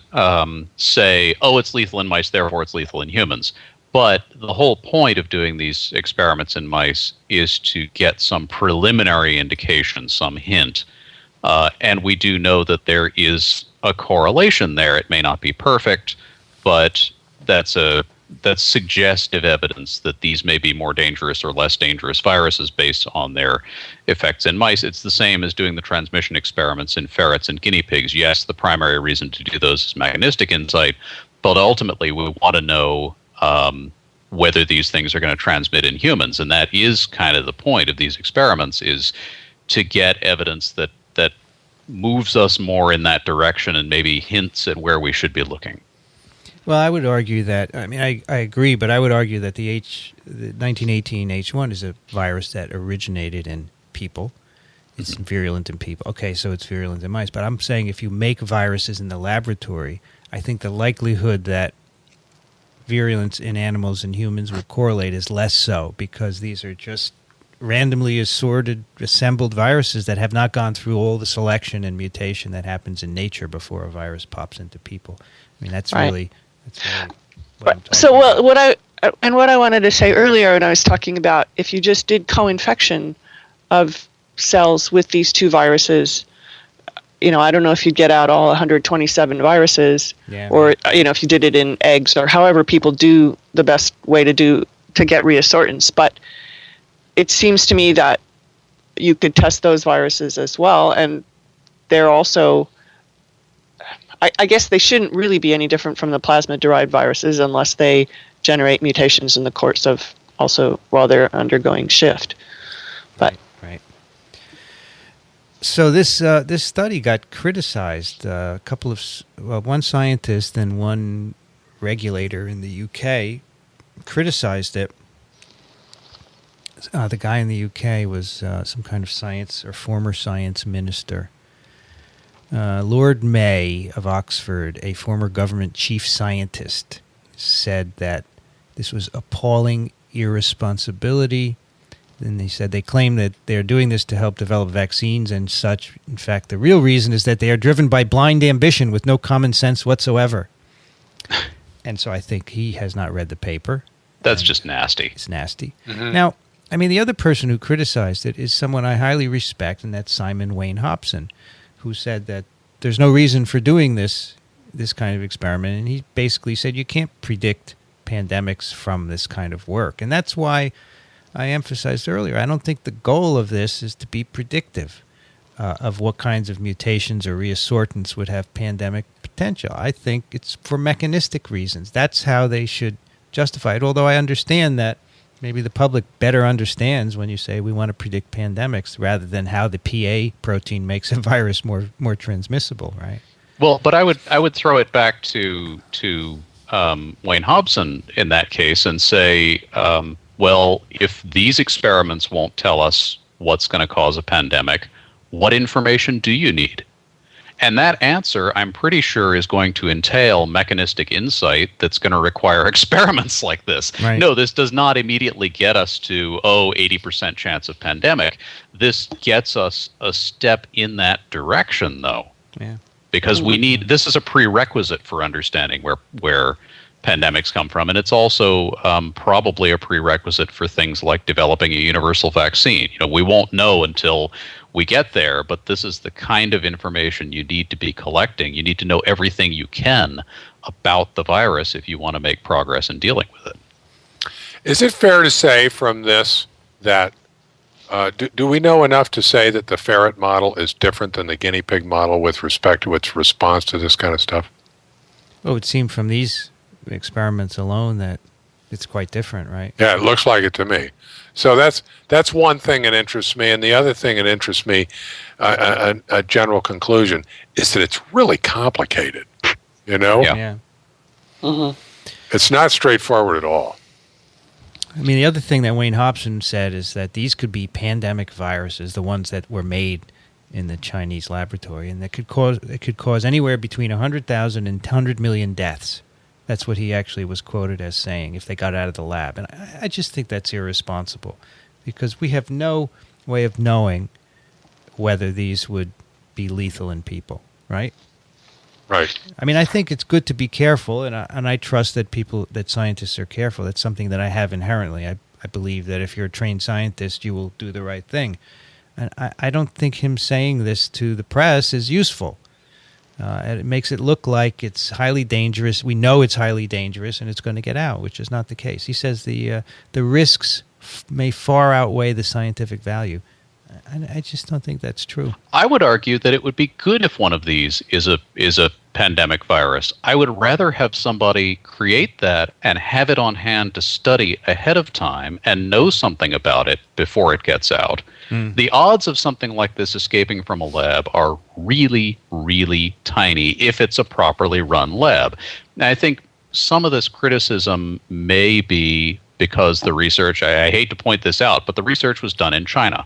say, oh, it's lethal in mice, therefore it's lethal in humans. But the whole point of doing these experiments in mice is to get some preliminary indication, some hint. And we do know that there is a correlation there. It may not be perfect, but that's a that's suggestive evidence that these may be more dangerous or less dangerous viruses based on their effects in mice. It's the same as doing the transmission experiments in ferrets and guinea pigs. Yes, the primary reason to do those is mechanistic insight, but ultimately we want to know whether these things are going to transmit in humans, and that is kind of the point of these experiments, is to get evidence that moves us more in that direction and maybe hints at where we should be looking. Well, I would argue that, I mean, I agree, but I would argue that the 1918 H1 is a virus that originated in people. It's virulent in people. Okay, so it's virulent in mice. But I'm saying if you make viruses in the laboratory, I think the likelihood that virulence in animals and humans will correlate is less so, because these are just randomly assembled viruses that have not gone through all the selection and mutation that happens in nature before a virus pops into people. I mean, that's really what I'm talking about. What I wanted to say earlier when I was talking about if you just did co-infection of cells with these two viruses, I don't know if you'd get out all 127 viruses, or if you did it in eggs, or however people do the best way to get reassortants. But it seems to me that you could test those viruses as well, and they're also, I guess they shouldn't really be any different from the plasmid-derived viruses unless they generate mutations in the course of also while they're undergoing shift. But right. So this study got criticized. One scientist and one regulator in the UK criticized it. The guy in the UK was some kind of science or former science minister. Lord May of Oxford, a former government chief scientist, said that this was appalling irresponsibility. Then he said they claim that they're doing this to help develop vaccines and such. In fact, the real reason is that they are driven by blind ambition with no common sense whatsoever. And so I think he has not read the paper. That's just nasty. It's nasty. Mm-hmm. Now, I mean, the other person who criticized it is someone I highly respect, and that's Simon Wayne Hobson, who said that there's no reason for doing this kind of experiment. And he basically said you can't predict pandemics from this kind of work. And that's why I emphasized earlier, I don't think the goal of this is to be predictive of what kinds of mutations or reassortants would have pandemic potential. I think it's for mechanistic reasons. That's how they should justify it, although I understand that maybe the public better understands when you say we want to predict pandemics rather than how the PA protein makes a virus more transmissible, right? Well, but I would throw it back to Wayne Hobson in that case and say, well, if these experiments won't tell us what's going to cause a pandemic, what information do you need? And that answer, I'm pretty sure, is going to entail mechanistic insight that's going to require experiments like this. Right. No, this does not immediately get us to, 80% chance of pandemic. This gets us a step in that direction, though. Yeah. Because this is a prerequisite for understanding where pandemics come from. And it's also probably a prerequisite for things like developing a universal vaccine. We won't know until we get there, but this is the kind of information you need to be collecting. You need to know everything you can about the virus if you want to make progress in dealing with it. Is it fair to say from this that do we know enough to say that the ferret model is different than the guinea pig model with respect to its response to this kind of stuff? Well, it would seem from these experiments alone that it's quite different, right? Yeah, it looks like it to me. So that's one thing that interests me, and the other thing that interests me, a general conclusion, is that it's really complicated. Yeah. Mm-hmm. It's not straightforward at all. I mean, the other thing that Wayne Hobson said is that these could be pandemic viruses, the ones that were made in the Chinese laboratory, and that could cause anywhere between 100,000 and 100 million deaths. That's what he actually was quoted as saying if they got out of the lab. And I just think that's irresponsible because we have no way of knowing whether these would be lethal in people, right? Right. I mean, I think it's good to be careful, and I trust that scientists are careful. That's something that I have inherently. I believe that if you're a trained scientist, you will do the right thing. And I don't think him saying this to the press is useful. And it makes it look like it's highly dangerous. We know it's highly dangerous, and it's going to get out, which is not the case. He says the risks may far outweigh the scientific value. I just don't think that's true. I would argue that it would be good if one of these is a pandemic virus. I would rather have somebody create that and have it on hand to study ahead of time and know something about it before it gets out. The odds of something like this escaping from a lab are really, really tiny if it's a properly run lab. And I think some of this criticism may be because the research, I hate to point this out, but the research was done in China.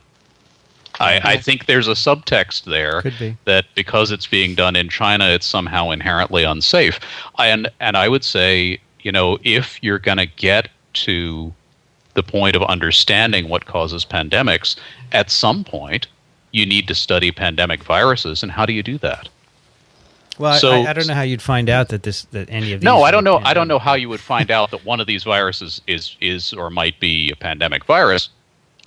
I think there's a subtext there that because it's being done in China, it's somehow inherently unsafe. And I would say, if you're going to get to the point of understanding what causes pandemics, at some point, you need to study pandemic viruses. And how do you do that? Well, so, I don't know how you'd find out that any of these. No, I don't know. I don't know how you would find out that one of these viruses is or might be a pandemic virus.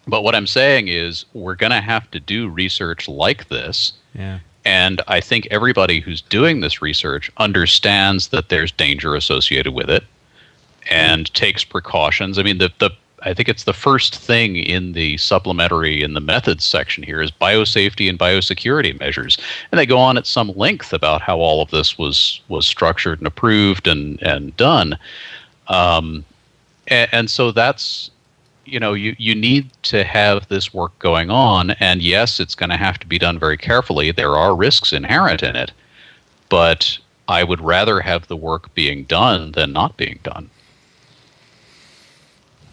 But what I'm saying is we're going to have to do research like this. Yeah. And I think everybody who's doing this research understands that there's danger associated with it and takes precautions. I mean, I think it's the first thing in the supplementary in the methods section here is biosafety and biosecurity measures. And they go on at some length about how all of this was structured and approved and done. And so that's, you need to have this work going on. And yes, it's going to have to be done very carefully. There are risks inherent in it. But I would rather have the work being done than not being done.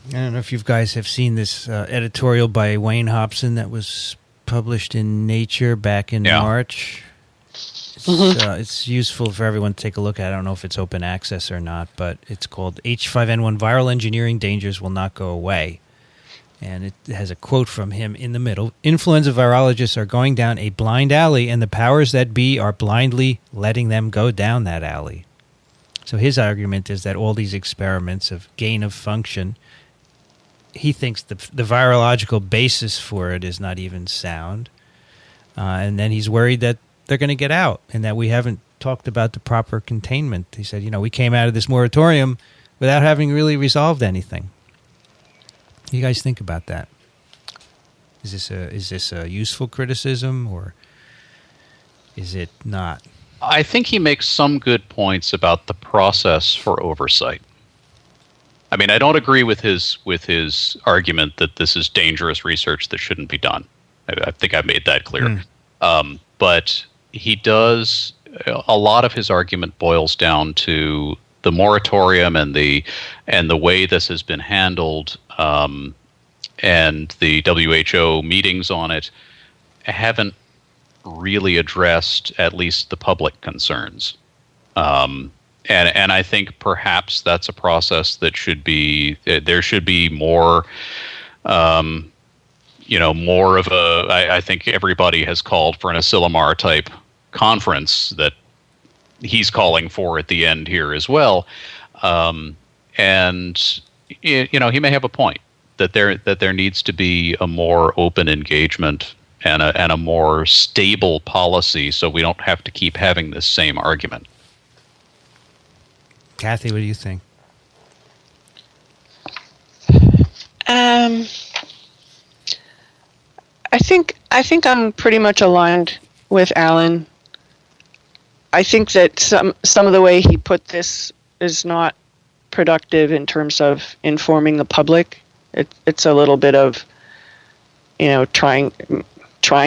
I don't know if you guys have seen this editorial by Wayne Hobson that was published in Nature back in March. It's useful for everyone to take a look at. I don't know if it's open access or not, but it's called H5N1 Viral Engineering Dangers Will Not Go Away. And it has a quote from him in the middle. Influenza virologists are going down a blind alley, and the powers that be are blindly letting them go down that alley. So his argument is that all these experiments of gain of function, he thinks the virological basis for it is not even sound. And then he's worried that they're going to get out and that we haven't talked about the proper containment. He said, we came out of this moratorium without having really resolved anything. What do you guys think about that? Is this a useful criticism or is it not? I think he makes some good points about the process for oversight. I mean, I don't agree with his argument that this is dangerous research that shouldn't be done. I think I've made that clear. But he does, a lot of his argument boils down to the moratorium and the way this has been handled, and the WHO meetings on it haven't really addressed at least the public concerns. And I think perhaps that's a process that there should be more, more of I think everybody has called for an Asilomar type conference that he's calling for at the end here as well. And he may have a point that there needs to be a more open engagement and a more stable policy so we don't have to keep having this same argument. Kathy, what do you think? I think I'm pretty much aligned with Alan. I think that some of the way he put this is not productive in terms of informing the public. It's a little bit of, trying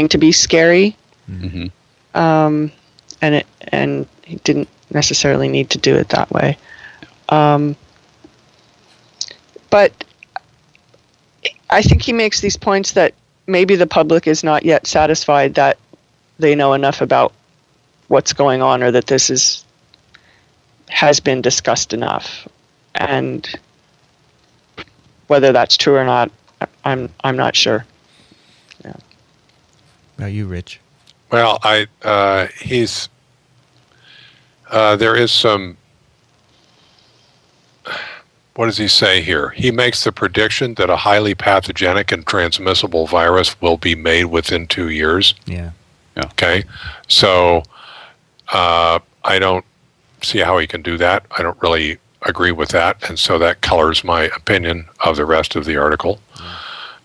to be scary, and he didn't necessarily need to do it that way. But I think he makes these points that maybe the public is not yet satisfied that they know enough about what's going on or that this has been discussed enough. And whether that's true or not, I'm not sure. Yeah. Are you, Rich? Well, he's there is some. What does he say here? He makes the prediction that a highly pathogenic and transmissible virus will be made within 2 years. Yeah. Okay. So I don't see how he can do that. I don't really agree with that, and so that colors my opinion of the rest of the article.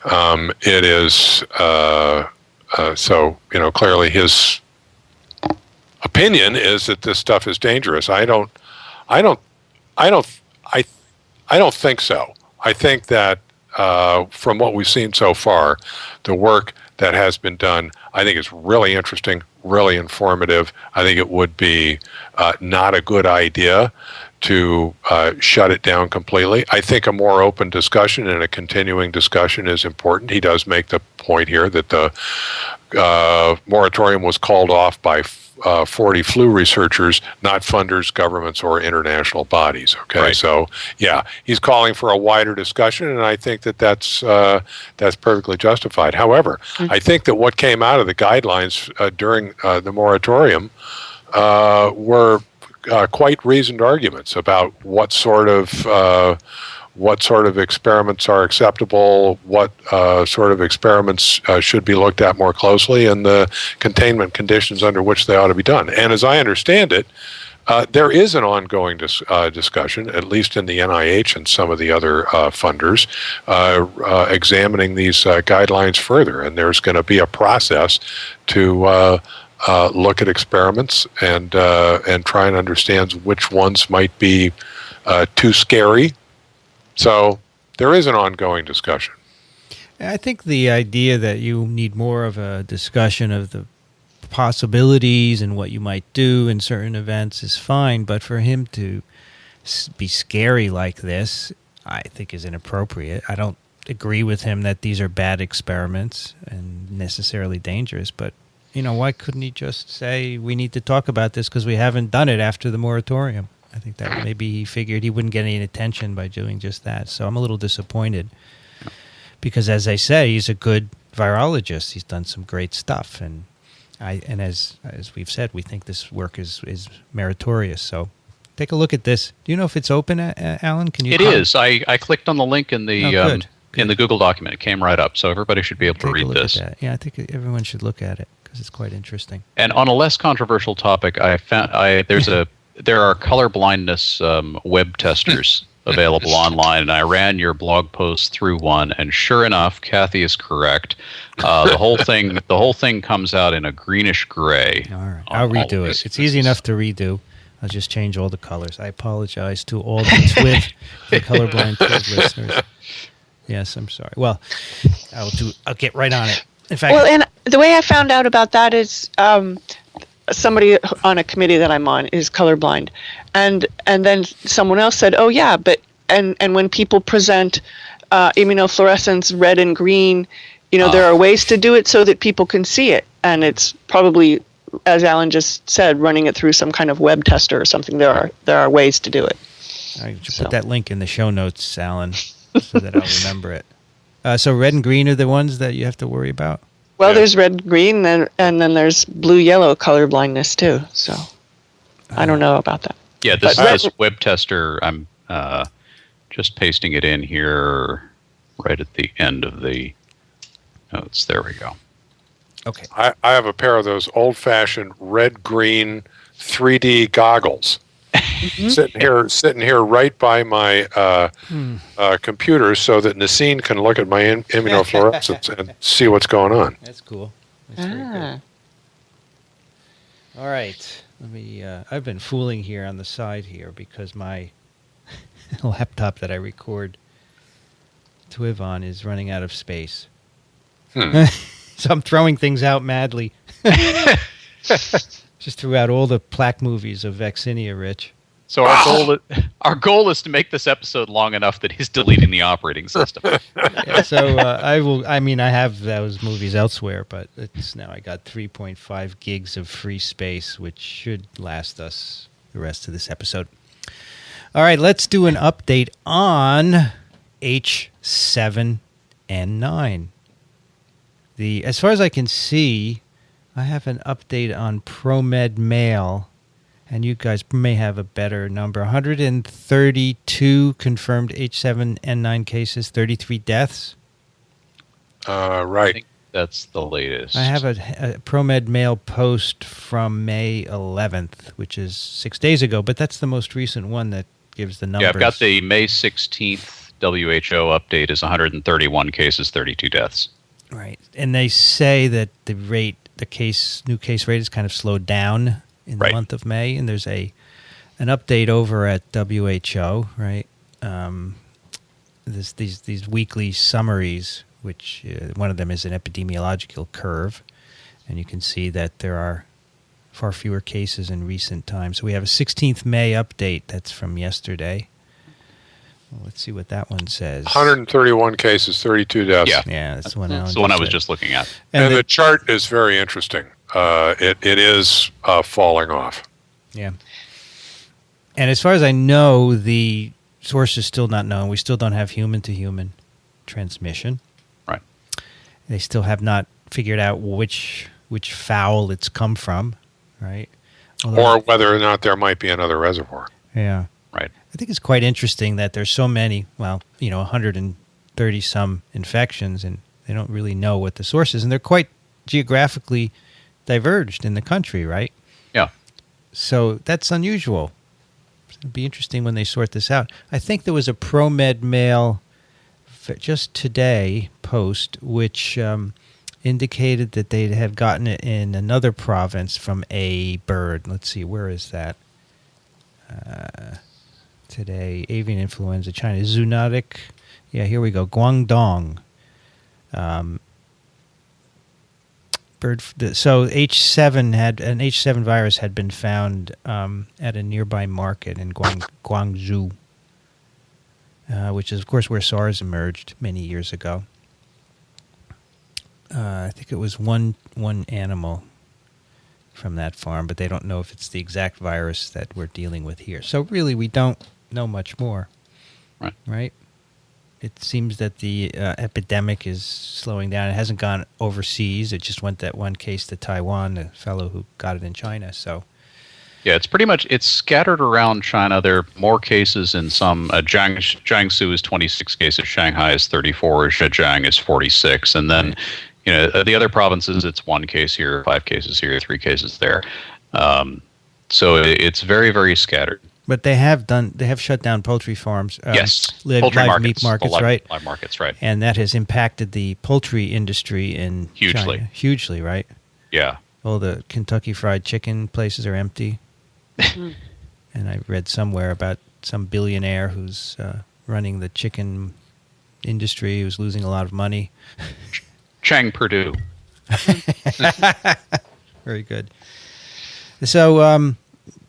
It is so, clearly his opinion is that this stuff is dangerous. I don't think so. I think that from what we've seen so far, the work that has been done, I think is really interesting, really informative. I think it would be not a good idea to shut it down completely. I think a more open discussion and a continuing discussion is important. He does make the point here that the moratorium was called off by 40 flu researchers, not funders, governments, or international bodies. Okay, right. So yeah, he's calling for a wider discussion, and I think that that's perfectly justified. However, I think that what came out of the guidelines during the moratorium were quite reasoned arguments about what sort of experiments are acceptable, what sort of experiments should be looked at more closely, and the containment conditions under which they ought to be done. And as I understand it, there is an ongoing discussion, at least in the NIH and some of the other funders, examining these guidelines further. And there's going to be a process to look at experiments and try and understand which ones might be too scary. So there is an ongoing discussion. I think the idea that you need more of a discussion of the possibilities and what you might do in certain events is fine, but for him to be scary like this, I think is inappropriate. I don't agree with him that these are bad experiments and necessarily dangerous, but why couldn't he just say we need to talk about this because we haven't done it after the moratorium? I think that maybe he figured he wouldn't get any attention by doing just that. So I'm a little disappointed because, as I say, he's a good virologist. He's done some great stuff, and as we've said, we think this work is meritorious. So take a look at this. Do you know if it's open, Alan? Can you? It is. I clicked on the link in the good. in the Google document. It came right up, so everybody should be able to read this. Yeah, I think everyone should look at it because it's quite interesting. And on a less controversial topic, there are color blindness web testers available online, and I ran your blog post through one, and sure enough, Kathy is correct. The whole thing comes out in a greenish gray. All right, I'll redo it. It's easy enough to redo. I'll just change all the colors. I apologize to all the TWiV, the colorblind TWiV listeners. Yes, I'm sorry. Well, I'll get right on it. In fact, and the way I found out about that is somebody on a committee that I'm on is colorblind, and then someone else said, "Oh yeah, but and when people present immunofluorescence red and green, there are ways to do it so that people can see it, and it's probably, as Alan just said, running it through some kind of web tester or something. There are ways to do it." I should put that link in the show notes, Alan, so that I'll remember it. So red and green are the ones that you have to worry about? Well, there's red, green, and then there's blue, yellow color blindness too. So I don't know about that. Yeah, this web tester, I'm just pasting it in here right at the end of the notes. There we go. Okay. I have a pair of those old-fashioned red-green 3D goggles. Sitting here right by my computer so that Nassim can look at my immunofluorescence and see what's going on. That's cool. That's very good. All right. Let me. I've been fooling here on the side here because my laptop that I record TWiV on is running out of space. So I'm throwing things out madly. Just threw out all the plaque movies of Vaccinia, Rich. So our goal is to make this episode long enough that he's deleting the operating system. Yeah, so I will. I mean, I have those movies elsewhere, but it's now I got 3.5 gigs of free space, which should last us the rest of this episode. All right, let's do an update on H7N9. As far as I can see, I have an update on ProMed Mail. And you guys may have a better number. 132 confirmed H7N9 cases, 33 deaths. Right. That's the latest. I have a ProMed Mail post from May 11th, which is 6 days ago, but that's the most recent one that gives the numbers. Yeah, I've got the May 16th WHO update is 131 cases, 32 deaths. Right. And they say that the new case rate is kind of slowed down in the month of May, and there's an update over at WHO, right? These weekly summaries, which one of them is an epidemiological curve, and you can see that there are far fewer cases in recent times. So we have a 16th May update that's from yesterday. Well, let's see what that one says. 131 cases, 32 deaths. Yeah, that's the one. That's the one I was just looking at. And the chart is very interesting. It is falling off. Yeah. And as far as I know, the source is still not known. We still don't have human-to-human transmission. Right. They still have not figured out which fowl it's come from, right? Or whether or not there might be another reservoir. Yeah. Right. I think it's quite interesting that there's so many, 130-some infections, and they don't really know what the source is. And they're quite geographically diverged in the country, right? Yeah. So that's unusual. It'll be interesting when they sort this out. I think there was a ProMed Mail just today post which indicated that they had gotten it in another province from a bird. Let's see, where is that? Today, avian influenza, China, zoonotic. Yeah, here we go. Guangdong. So H7 virus had been found at a nearby market in Guangzhou, which is, of course, where SARS emerged many years ago. I think it was one animal from that farm, but they don't know if it's the exact virus that we're dealing with here. So really, we don't know much more. Right? It seems that the epidemic is slowing down. It hasn't gone overseas. It just went that one case to Taiwan, the fellow who got it in China. So, yeah, it's scattered around China. There are more cases in some. Jiangsu is 26 cases, Shanghai is 34, Zhejiang is 46, and then the other provinces, it's 1 case here, 5 cases here, 3 cases there. So it's very, very scattered. But they have shut down poultry farms. Yes, live meat markets, right? Live markets, right? And that has impacted the poultry industry in China. Hugely, right? Yeah. All the Kentucky Fried Chicken places are empty. And I read somewhere about some billionaire who's running the chicken industry who's losing a lot of money. Chang Purdue. Very good. So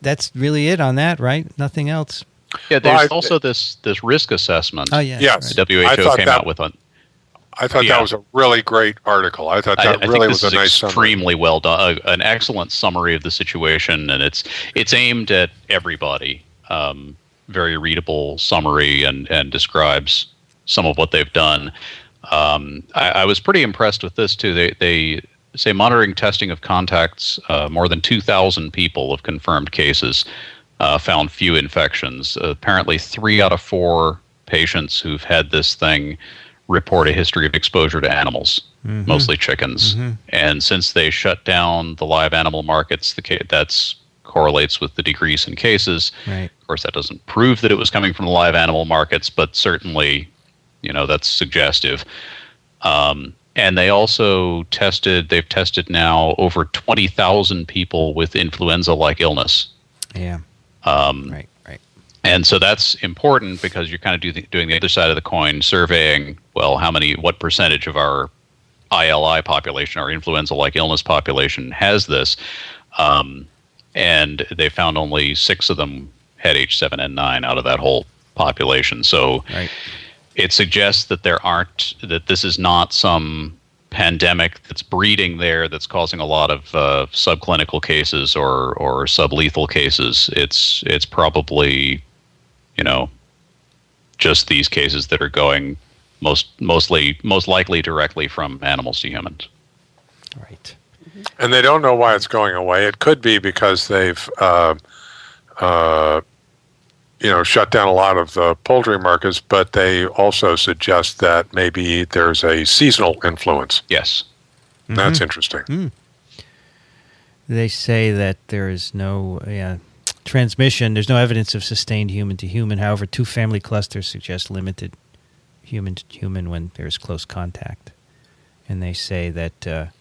that's really it on that, right? Nothing else. Yeah, there's also this risk assessment. Oh, yeah. Yes. The WHO came out with one. I thought that was a really great article. I thought that really was a nice summary. Extremely well done. An excellent summary of the situation, and it's aimed at everybody. Very readable summary and describes some of what they've done. I was pretty impressed with this too. They say monitoring testing of contacts, more than 2,000 people of confirmed cases found few infections. Apparently 3 out of 4 patients who've had this thing report a history of exposure to animals, mostly chickens. And since they shut down the live animal markets, that's correlates with the decrease in cases. Right. Of course, that doesn't prove that it was coming from the live animal markets, but certainly, that's suggestive. And they also they've tested now over 20,000 people with influenza-like illness. Yeah. Right. And so that's important because you're kind of doing the other side of the coin, surveying, what percentage of our ILI population, our influenza-like illness population, has this. And they found only 6 of them had H7N9 out of that whole population. So it suggests that that this is not some pandemic that's breeding there that's causing a lot of subclinical cases or sublethal cases. It's probably, just these cases that are going most likely directly from animals to humans. Right. And they don't know why it's going away. It could be because they've shut down a lot of the poultry markets, but they also suggest that maybe there's a seasonal influence. Yes. That's interesting. Mm. They say that there is no transmission. There's no evidence of sustained human-to-human. However, 2 family clusters suggest limited human-to-human when there's close contact. And they say that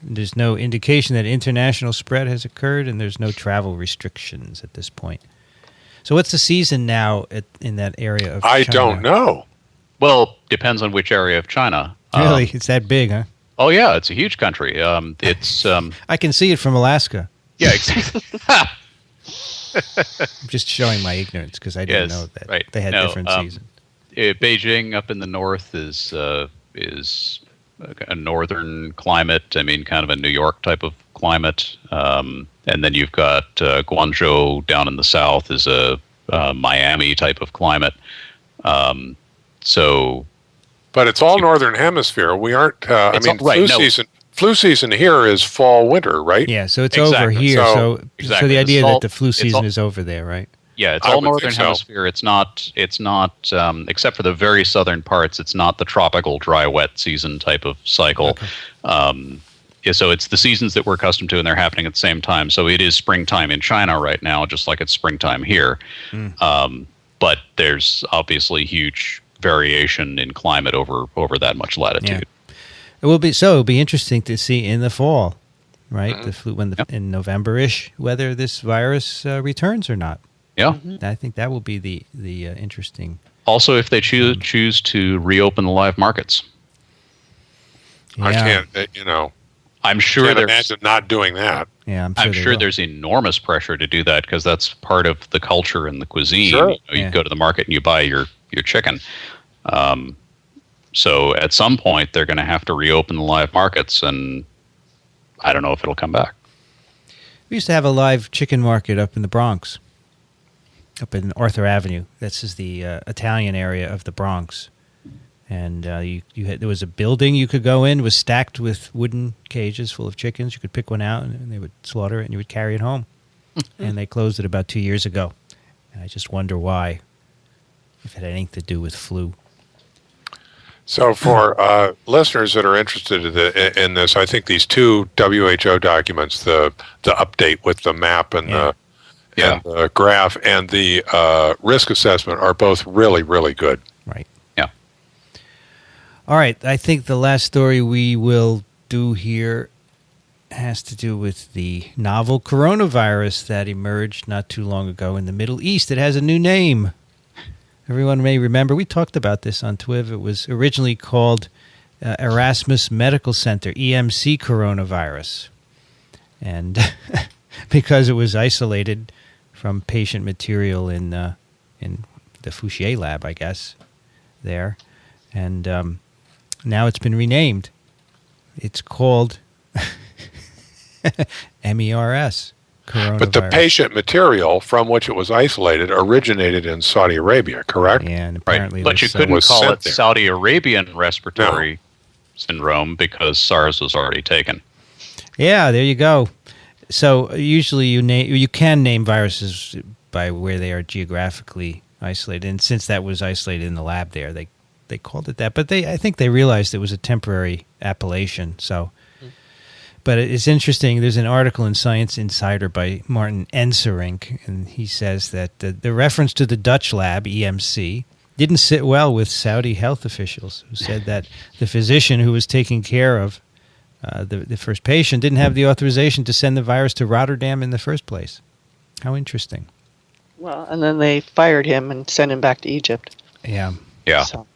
there's no indication that international spread has occurred, and there's no travel restrictions at this point. So what's the season now in that area of China? I don't know. Well, depends on which area of China. Really? It's that big, huh? Oh, yeah, it's a huge country. It's I can see it from Alaska. yeah, exactly. I'm just showing my ignorance because I didn't know that they had different seasons. Beijing up in the north is a northern climate. I mean, kind of a New York type of climate. And then you've got Guangzhou down in the south is a Miami type of climate. But it's all northern hemisphere. We aren't. Flu season here is fall winter, right? Yeah, so it's over here. So the idea that the flu season is over there, right? Yeah, it's all northern hemisphere. It's not. Except for the very southern parts, it's not the tropical dry wet season type of cycle. Okay. So it's the seasons that we're accustomed to, and they're happening at the same time. So it is springtime in China right now, just like it's springtime here. But there's obviously huge variation in climate over that much latitude. Yeah. It'll be interesting to see in the fall, right? The flu in November-ish, whether this virus returns or not. Yeah, I think that will be the interesting. Also, if they choose to reopen the live markets, yeah. I can't. I'm sure can't imagine not doing that. Yeah, I'm sure there's enormous pressure to do that because that's part of the culture and the cuisine. Sure. You go to the market and you buy your chicken. So at some point they're going to have to reopen the live markets, and I don't know if it'll come back. We used to have a live chicken market up in the Bronx, up in Arthur Avenue. This is the Italian area of the Bronx. And there was a building you could go in. It was stacked with wooden cages full of chickens. You could pick one out, and they would slaughter it, and you would carry it home. And they closed it about 2 years ago. And I just wonder why, if it had anything to do with flu. So for listeners that are interested in this, I think these 2 WHO documents, the update with the map and the graph and the risk assessment are both really, really good. Right. Yeah. All right. I think the last story we will do here has to do with the novel coronavirus that emerged not too long ago in the Middle East. It has a new name. Everyone may remember, we talked about this on TWiV. It was originally called Erasmus Medical Center, EMC coronavirus. And because it was isolated from patient material in the Fouchier lab, I guess, there. And now it's been renamed. It's called MERS. But the patient material from which it was isolated originated in Saudi Arabia, correct? Yeah, and apparently, but you couldn't call it Saudi Arabian respiratory syndrome because SARS was already taken. Yeah, there you go. So usually you can name viruses by where they are geographically isolated, and since that was isolated in the lab there, they called it that. But I think they realized it was a temporary appellation. So. But it's interesting. There's an article in Science Insider by Martin Enserink, and he says that the reference to the Dutch lab, EMC, didn't sit well with Saudi health officials, who said that the physician who was taking care of the first patient didn't have the authorization to send the virus to Rotterdam in the first place. How interesting. Well, and then they fired him and sent him back to Egypt. Yeah. So.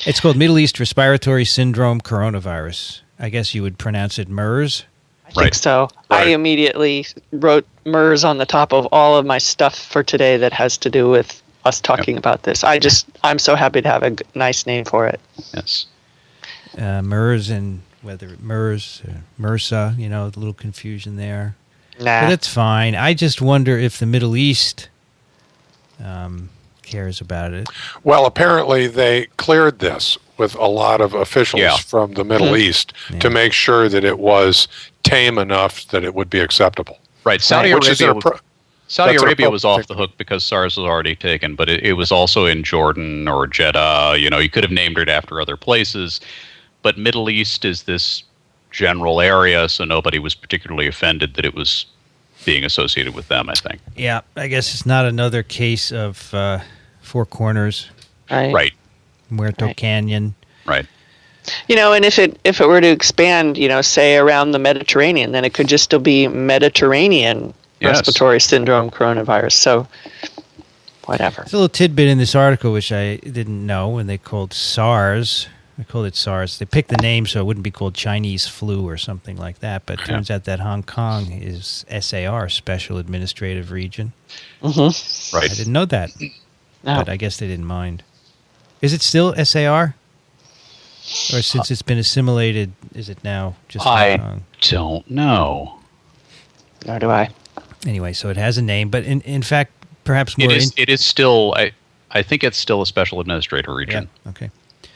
It's called Middle East Respiratory Syndrome Coronavirus. I guess you would pronounce it MERS. I think so. Right. I immediately wrote MERS on the top of all of my stuff for today that has to do with us talking about this. I'm so happy to have a nice name for it. Yes. MERS and whether MERS, MRSA, a little confusion there. Nah. But it's fine. I just wonder if the Middle East cares about it. Well, apparently they cleared this with a lot of officials from the Middle East to make sure that it was tame enough that it would be acceptable. Right. Saudi Arabia was off the hook because SARS was already taken, but it was also in Jordan or Jeddah. You could have named it after other places. But Middle East is this general area, so nobody was particularly offended that it was being associated with them, I think. Yeah, I guess it's not another case of Four Corners, Right. Muerto Canyon. Right. And if it were to expand, say around the Mediterranean, then it could just still be Mediterranean respiratory syndrome coronavirus. So, whatever. There's a little tidbit in this article which I didn't know, when they called SARS. They called it SARS. They picked the name so it wouldn't be called Chinese flu or something like that. But it turns out that Hong Kong is SAR, Special Administrative Region. Mm-hmm. Right. I didn't know that, No. but I guess they didn't mind. Is it still SAR? Or since it's been assimilated, is it now just Hong Kong? Don't know. Nor do I. Anyway, so it has a name, but in fact, perhaps more... It is still... I think it's still a special administrator region. Yeah, okay.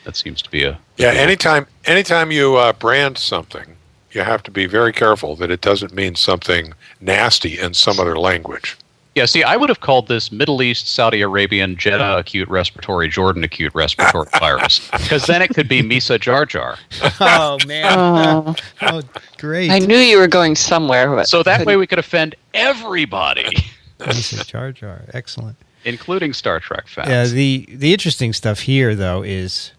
That seems to be a... Yeah, anytime you brand something, you have to be very careful that it doesn't mean something nasty in some other language. Yeah, see, I would have called this Middle East, Saudi Arabian, Jeddah acute respiratory, Jordan acute respiratory virus, because then it could be Misa Jar Jar. Oh, man. Oh, great. I knew you were going somewhere. But So that way we could offend everybody, Misa Jar Jar. Excellent. including Star Trek fans. Yeah, the interesting stuff here, though, is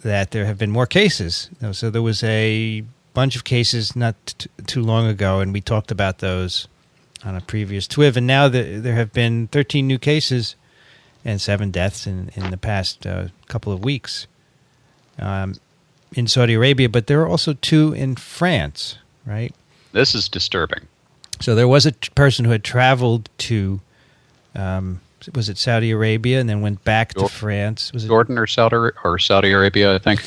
that there have been more cases. So there was a bunch of cases not too long ago, and we talked about those on a previous TWiV, and now there have been 13 new cases and 7 deaths in the past couple of weeks in Saudi Arabia, but there are also 2 in France, right? This is disturbing. So there was a person who had traveled to, was it Saudi Arabia, and then went back to France. Was it Jordan or Saudi Arabia, I think.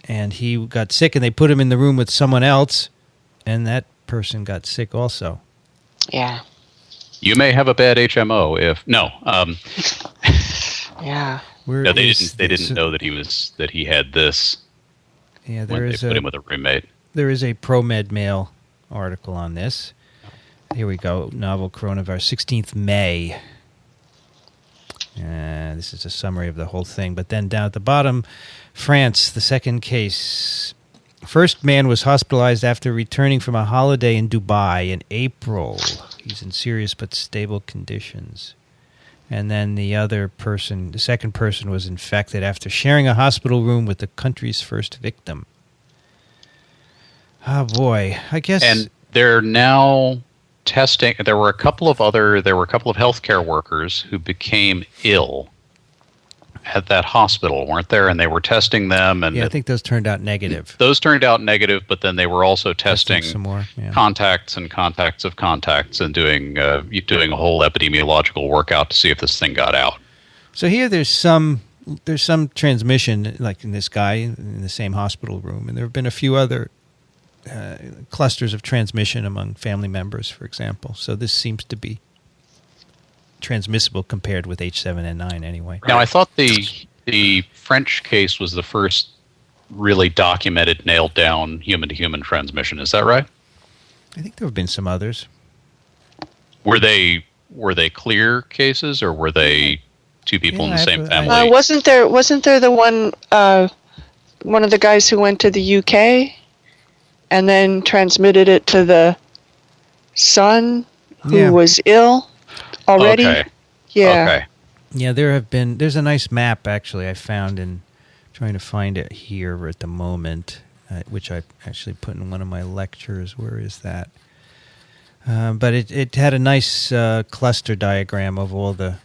And he got sick, and they put him in the room with someone else, and that person got sick also. Yeah. You may have a bad HMO if Yeah. No, they didn't know that he had this. Yeah, when they put him with a roommate. There is a ProMed Mail article on this. Here we go. Novel coronavirus, 16th May. This is a summary of the whole thing. But then down at the bottom, France, the second case. First man was hospitalized after returning from a holiday in Dubai in April. He's in serious but stable conditions. And then the second person was infected after sharing a hospital room with the country's first victim. Oh boy, I guess. And they're now testing. There were a couple of healthcare workers who became ill at that hospital, weren't there? And they were testing them, and I think those turned out negative. Those turned out negative, but then they were also testing some more, contacts and contacts of contacts, and doing a whole epidemiological workout to see if this thing got out. So here, there's some transmission, like in this guy in the same hospital room, and there have been a few other clusters of transmission among family members, for example. So this seems to be transmissible compared with H7N9 anyway. Now, I thought the French case was the first really documented, nailed down human-to-human transmission. Is that right? I think there have been some others. Were they clear cases, or were they 2 people in the same family? Wasn't there the one of the guys who went to the UK and then transmitted it to the son who was ill already? Okay. Yeah. Okay. Yeah, there's a nice map, actually, I found in trying to find it here at the moment, which I actually put in one of my lectures. Where is that? But it had a nice cluster diagram of all the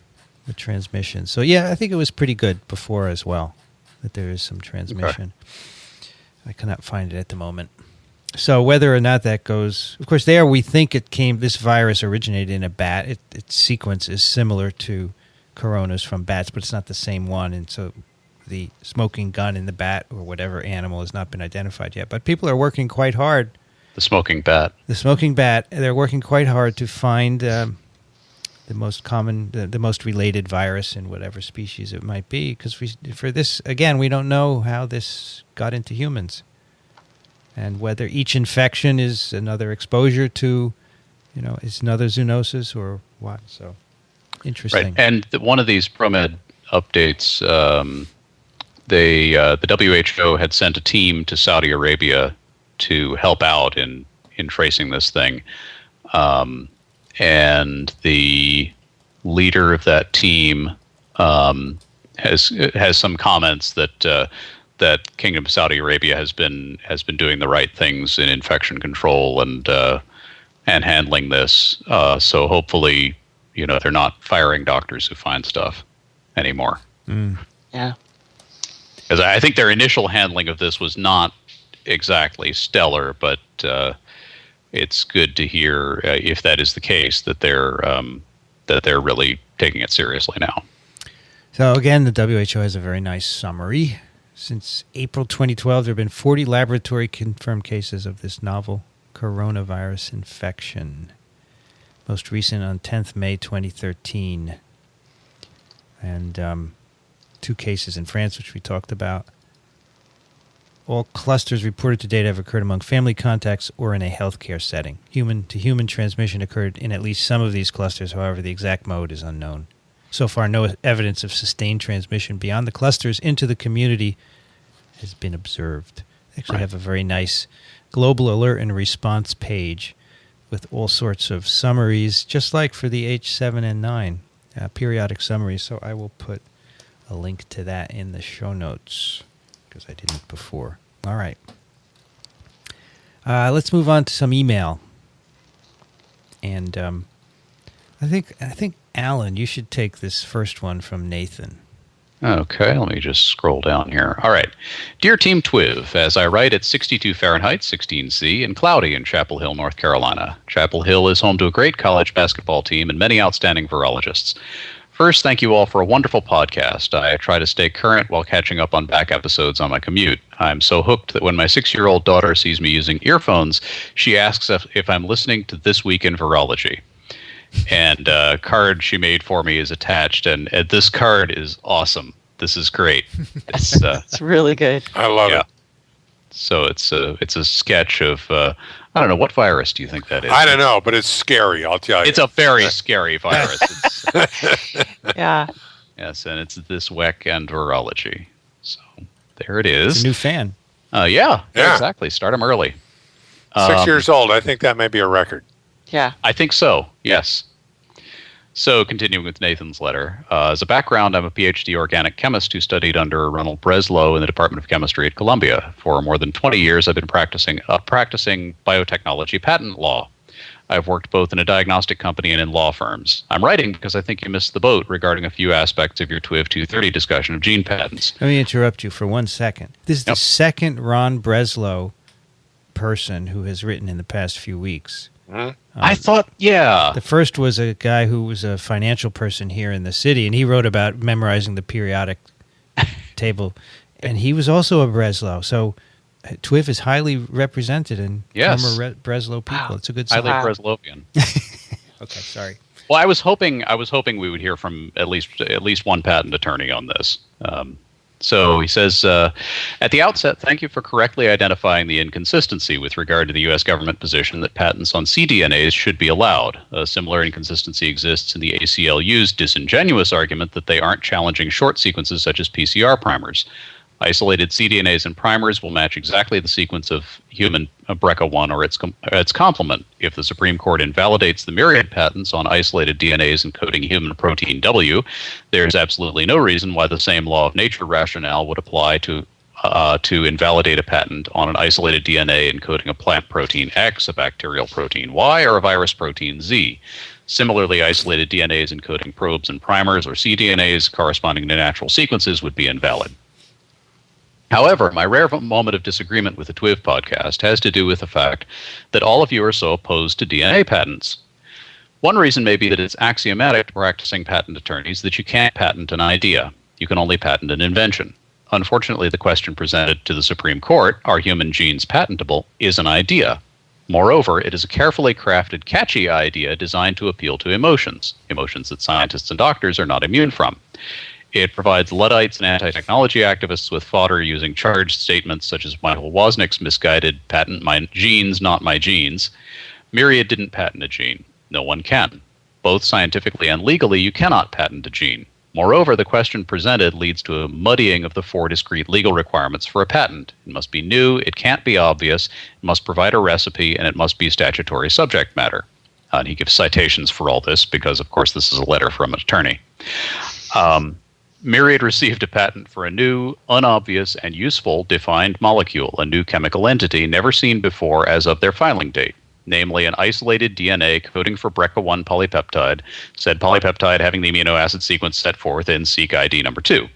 transmissions. So, yeah, I think it was pretty good before as well, that there is some transmission. Okay. I cannot find it at the moment. So whether or not that goes, of course, we think this virus originated in a bat. Its sequence is similar to coronas from bats, but it's not the same one. And so the smoking gun in the bat or whatever animal has not been identified yet. But people are working quite hard. The smoking bat. They're working quite hard to find the most common, the most related virus in whatever species it might be. Because for this, again, we don't know how this got into humans. And whether each infection is another exposure to, is another zoonosis or what. So, interesting. Right. And one of these ProMed updates, the WHO had sent a team to Saudi Arabia to help out in tracing this thing. And the leader of that team has some comments that Kingdom of Saudi Arabia has been doing the right things in infection control and handling this. So hopefully, they're not firing doctors who find stuff anymore. Yeah. Because I think their initial handling of this was not exactly stellar, but it's good to hear if that is the case that they're really taking it seriously now. So again, the WHO has a very nice summary. Since April 2012, there have been 40 laboratory confirmed cases of this novel coronavirus infection. Most recent on 10th May 2013. And 2 cases in France, which we talked about. All clusters reported to date have occurred among family contacts or in a healthcare setting. Human-to-human transmission occurred in at least some of these clusters. However, the exact mode is unknown. So far, no evidence of sustained transmission beyond the clusters into the community has been observed. They actually have a very nice global alert and response page with all sorts of summaries, just like for the H7N9 periodic summaries. So I will put a link to that in the show notes because I didn't before. All right. Let's move on to some email. And I think Alan, you should take this first one from Nathan. Okay, let me just scroll down here. All right. Dear Team TWiV, as I write, it's 62 Fahrenheit, 16 C, and cloudy in Chapel Hill, North Carolina. Chapel Hill is home to a great college basketball team and many outstanding virologists. First, thank you all for a wonderful podcast. I try to stay current while catching up on back episodes on my commute. I'm so hooked that when my 6-year-old daughter sees me using earphones, she asks if I'm listening to This Week in Virology. And a card she made for me is attached, and this card is awesome. This is great. It's really good. I love it. So it's a sketch of I don't know, what virus do you think that is? I don't know, but it's scary. I'll tell you. It's a very scary virus. Yeah. Yes, and it's This Week and Virology. So there it is. It's a new fan. Yeah, exactly. Start them early. 6 years old. I think that may be a record. Yeah. I think so, yes. So continuing with Nathan's letter, as a background, I'm a PhD organic chemist who studied under Ronald Breslow in the Department of Chemistry at Columbia. For more than 20 years, I've been practicing biotechnology patent law. I've worked both in a diagnostic company and in law firms. I'm writing because I think you missed the boat regarding a few aspects of your TWiV 230 discussion of gene patents. Let me interrupt you for 1 second. This is the second Ron Breslow person who has written in the past few weeks. I thought, the first was a guy who was a financial person here in the city, and he wrote about memorizing the periodic table, and he was also a Breslow. So TWiV is highly represented in former Breslow people. Wow. It's a good sign. Highly Breslovian. Okay, sorry. Well, I was hoping we would hear from at least one patent attorney on this. So he says, at the outset, thank you for correctly identifying the inconsistency with regard to the U.S. government position that patents on cDNAs should be allowed. A similar inconsistency exists in the ACLU's disingenuous argument that they aren't challenging short sequences such as PCR primers. Isolated cDNAs and primers will match exactly the sequence of human BRCA1 or its complement. If the Supreme Court invalidates the myriad patents on isolated DNAs encoding human protein W, there's absolutely no reason why the same law of nature rationale would apply to invalidate a patent on an isolated DNA encoding a plant protein X, a bacterial protein Y, or a virus protein Z. Similarly, isolated DNAs encoding probes and primers or cDNAs corresponding to natural sequences would be invalid. However, my rare moment of disagreement with the TWiV podcast has to do with the fact that all of you are so opposed to DNA patents. One reason may be that it's axiomatic to practicing patent attorneys that you can't patent an idea. You can only patent an invention. Unfortunately, the question presented to the Supreme Court, are human genes patentable, is an idea. Moreover, it is a carefully crafted, catchy idea designed to appeal to emotions that scientists and doctors are not immune from. It provides Luddites and anti-technology activists with fodder using charged statements such as Michael Wozniak's misguided patent my genes, not my genes. Myriad didn't patent a gene. No one can. Both scientifically and legally, you cannot patent a gene. Moreover, the question presented leads to a muddying of the 4 discrete legal requirements for a patent. It must be new, it can't be obvious, it must provide a recipe, and it must be statutory subject matter. And he gives citations for all this because, of course, this is a letter from an attorney. Myriad received a patent for a new, unobvious, and useful defined molecule, a new chemical entity never seen before as of their filing date, namely an isolated DNA coding for BRCA1 polypeptide, said polypeptide having the amino acid sequence set forth in seq ID number 2.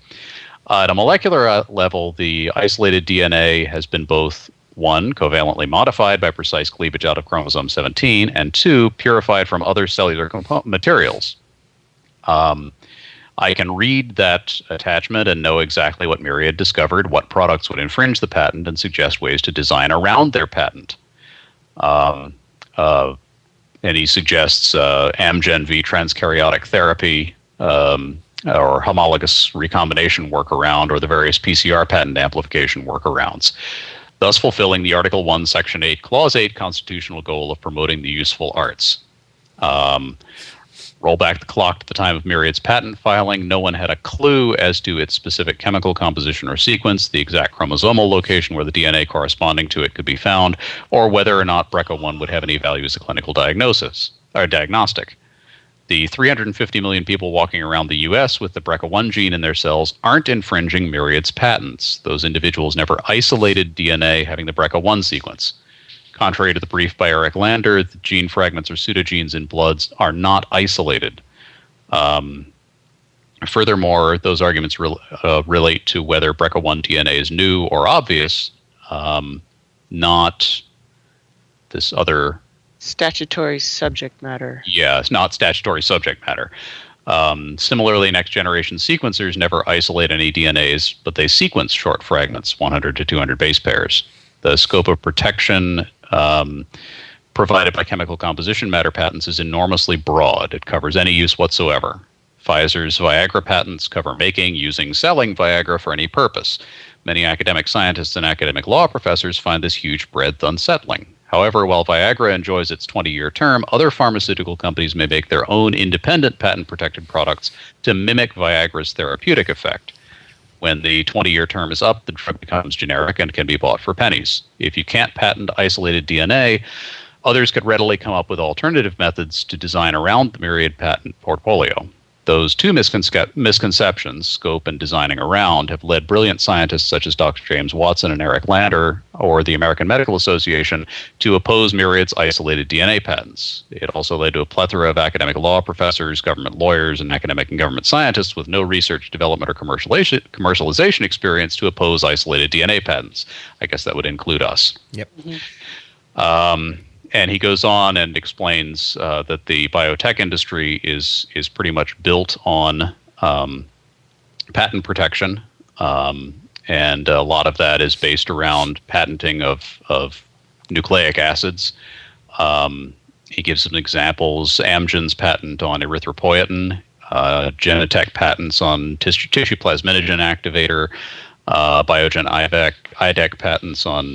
At a molecular level, the isolated DNA has been both 1, covalently modified by precise cleavage out of chromosome 17, and 2, purified from other cellular materials. I can read that attachment and know exactly what Myriad discovered, what products would infringe the patent, and suggest ways to design around their patent. And he suggests Amgen v. transkaryotic therapy or homologous recombination workaround or the various PCR patent amplification workarounds, thus fulfilling the Article 1, Section 8, Clause 8 constitutional goal of promoting the useful arts. Roll back the clock to the time of Myriad's patent filing. No one had a clue as to its specific chemical composition or sequence, the exact chromosomal location where the DNA corresponding to it could be found, or whether or not BRCA1 would have any value as a clinical diagnosis or diagnostic. The 350 million people walking around the U.S. with the BRCA1 gene in their cells aren't infringing Myriad's patents. Those individuals never isolated DNA having the BRCA1 sequence. Contrary to the brief by Eric Lander, the gene fragments or pseudogenes in bloods are not isolated. Furthermore, those arguments relate to whether BRCA1 DNA is new or obvious, not this other... Statutory subject matter. Yeah, it's not statutory subject matter. Similarly, next-generation sequencers never isolate any DNAs, but they sequence short fragments, 100 to 200 base pairs. The scope of protection provided by chemical composition matter patents is enormously broad. It covers any use whatsoever. Pfizer's Viagra patents cover making, using, selling Viagra for any purpose. Many academic scientists and academic law professors find this huge breadth unsettling. However, while Viagra enjoys its 20-year term, other pharmaceutical companies may make their own independent patent-protected products to mimic Viagra's therapeutic effect. When the 20-year term is up, the drug becomes generic and can be bought for pennies. If you can't patent isolated DNA, others could readily come up with alternative methods to design around the Myriad patent portfolio. Those two misconceptions, scope and designing around, have led brilliant scientists such as Dr. James Watson and Eric Lander, or the American Medical Association, to oppose Myriad's isolated DNA patents. It also led to a plethora of academic law professors, government lawyers, and academic and government scientists with no research, development, or commercialization experience to oppose isolated DNA patents. I guess that would include us. Yep. And he goes on and explains that the biotech industry is pretty much built on patent protection, and a lot of that is based around patenting of nucleic acids. He gives some examples: Amgen's patent on erythropoietin, Genentech patents on tissue plasminogen activator, Biogen IDEC patents on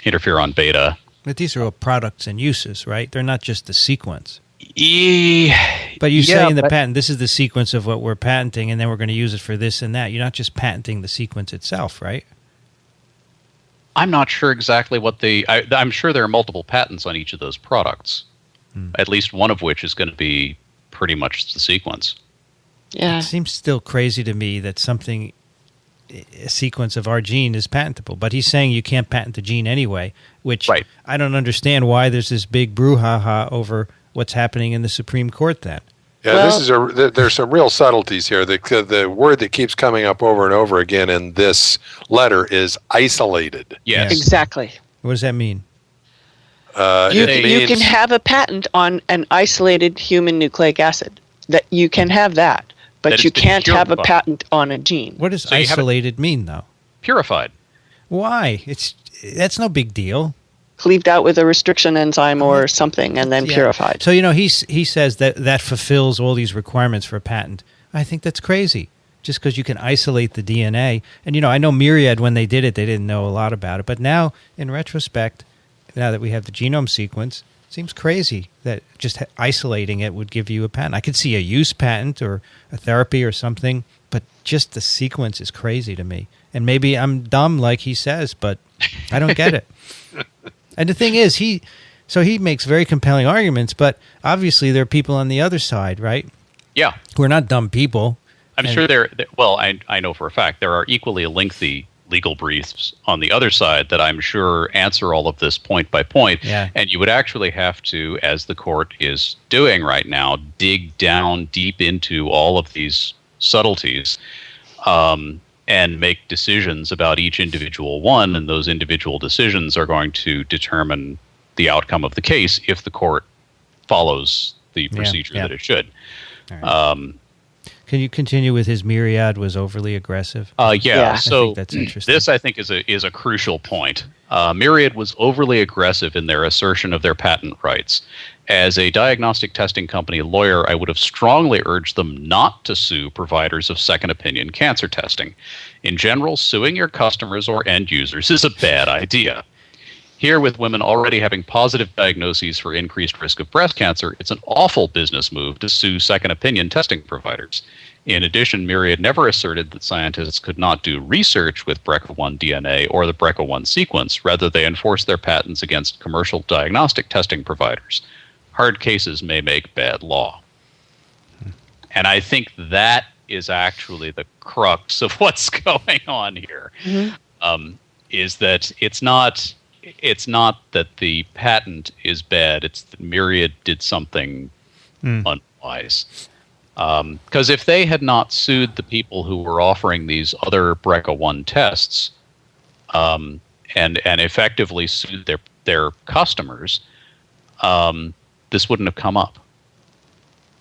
interferon beta. But these are all products and uses, right? They're not just the sequence. But you say Yeah, in the but- patent, this is the sequence of what we're patenting, and then we're going to use it for this and that. You're not just patenting the sequence itself, right? I'm not sure exactly what I'm sure there are multiple patents on each of those products, at least one of which is going to be pretty much the sequence. Yeah. It seems still crazy to me that a sequence of our gene is patentable, but he's saying you can't patent the gene anyway, which Right. I don't understand why there's this big brouhaha over what's happening in the Supreme Court then. Yeah, Well- there's some real subtleties here. The word that keeps coming up over and over again in this letter is isolated. Yes. Exactly. What does that mean? You It can means- have a patent on an isolated human nucleic acid. That you can have that, but That you has been can't have a purified. patent on a gene. What does So you have it- isolated mean, though? Purified. Why? That's no big deal. Cleaved out with a restriction enzyme or something, and then Yeah. purified. So, he says that fulfills all these requirements for a patent. I think that's crazy. Just because you can isolate the DNA. And, I know Myriad, when they did it, they didn't know a lot about it. But now, in retrospect, now that we have the genome sequence, Seems crazy that just isolating it would give you a patent. I could see a use patent or a therapy or something, but just the sequence is crazy to me. And maybe I'm dumb like he says, but I don't get it. And the thing is, he makes very compelling arguments, but obviously there are people on the other side, right? Yeah. Who are not dumb people. I'm sure I know for a fact there are equally lengthy legal briefs on the other side that I'm sure answer all of this point by point. Yeah. And you would actually have to, as the court is doing right now, dig down deep into all of these subtleties and make decisions about each individual one. And those individual decisions are going to determine the outcome of the case if the court follows the procedure that it should. Right. Can you continue with his myriad was overly aggressive? So I think that's interesting. This, I think, is a crucial point. Myriad was overly aggressive in their assertion of their patent rights. As a diagnostic testing company lawyer, I would have strongly urged them not to sue providers of second opinion cancer testing. In general, suing your customers or end users is a bad idea. Here, with women already having positive diagnoses for increased risk of breast cancer, it's an awful business move to sue second opinion testing providers. In addition, Myriad never asserted that scientists could not do research with BRCA1 DNA or the BRCA1 sequence. Rather, they enforced their patents against commercial diagnostic testing providers. Hard cases may make bad law. And I think that is actually the crux of what's going on here. Is that it's not that the patent is bad, it's that Myriad did something unwise. Because if they had not sued the people who were offering these other BRCA1 tests and effectively sued their customers, this wouldn't have come up.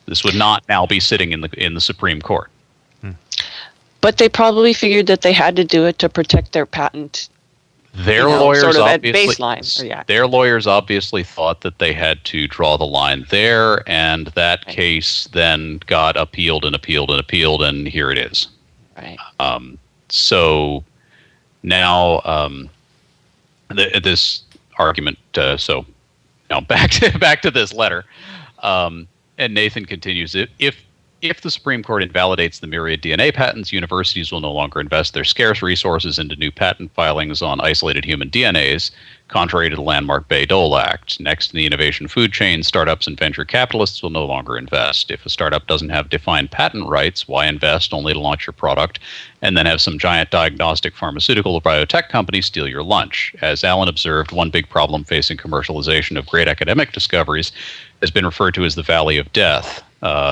This would not now be sitting in the Supreme Court. But they probably figured that they had to do it to protect their patent. Their lawyers sort of obviously, at baseline. Their lawyers obviously thought that they had to draw the line there, and that case then got appealed, and here it is. Right. So now this argument. So now back to this letter, and Nathan continues. If the Supreme Court invalidates the Myriad DNA patents, universities will no longer invest their scarce resources into new patent filings on isolated human DNAs, contrary to the landmark Bayh-Dole Act. Next in the innovation food chain, startups and venture capitalists will no longer invest. If a startup doesn't have defined patent rights, why invest only to launch your product and then have some giant diagnostic pharmaceutical or biotech company steal your lunch? As Alan observed, one big problem facing commercialization of great academic discoveries has been referred to as the Valley of Death.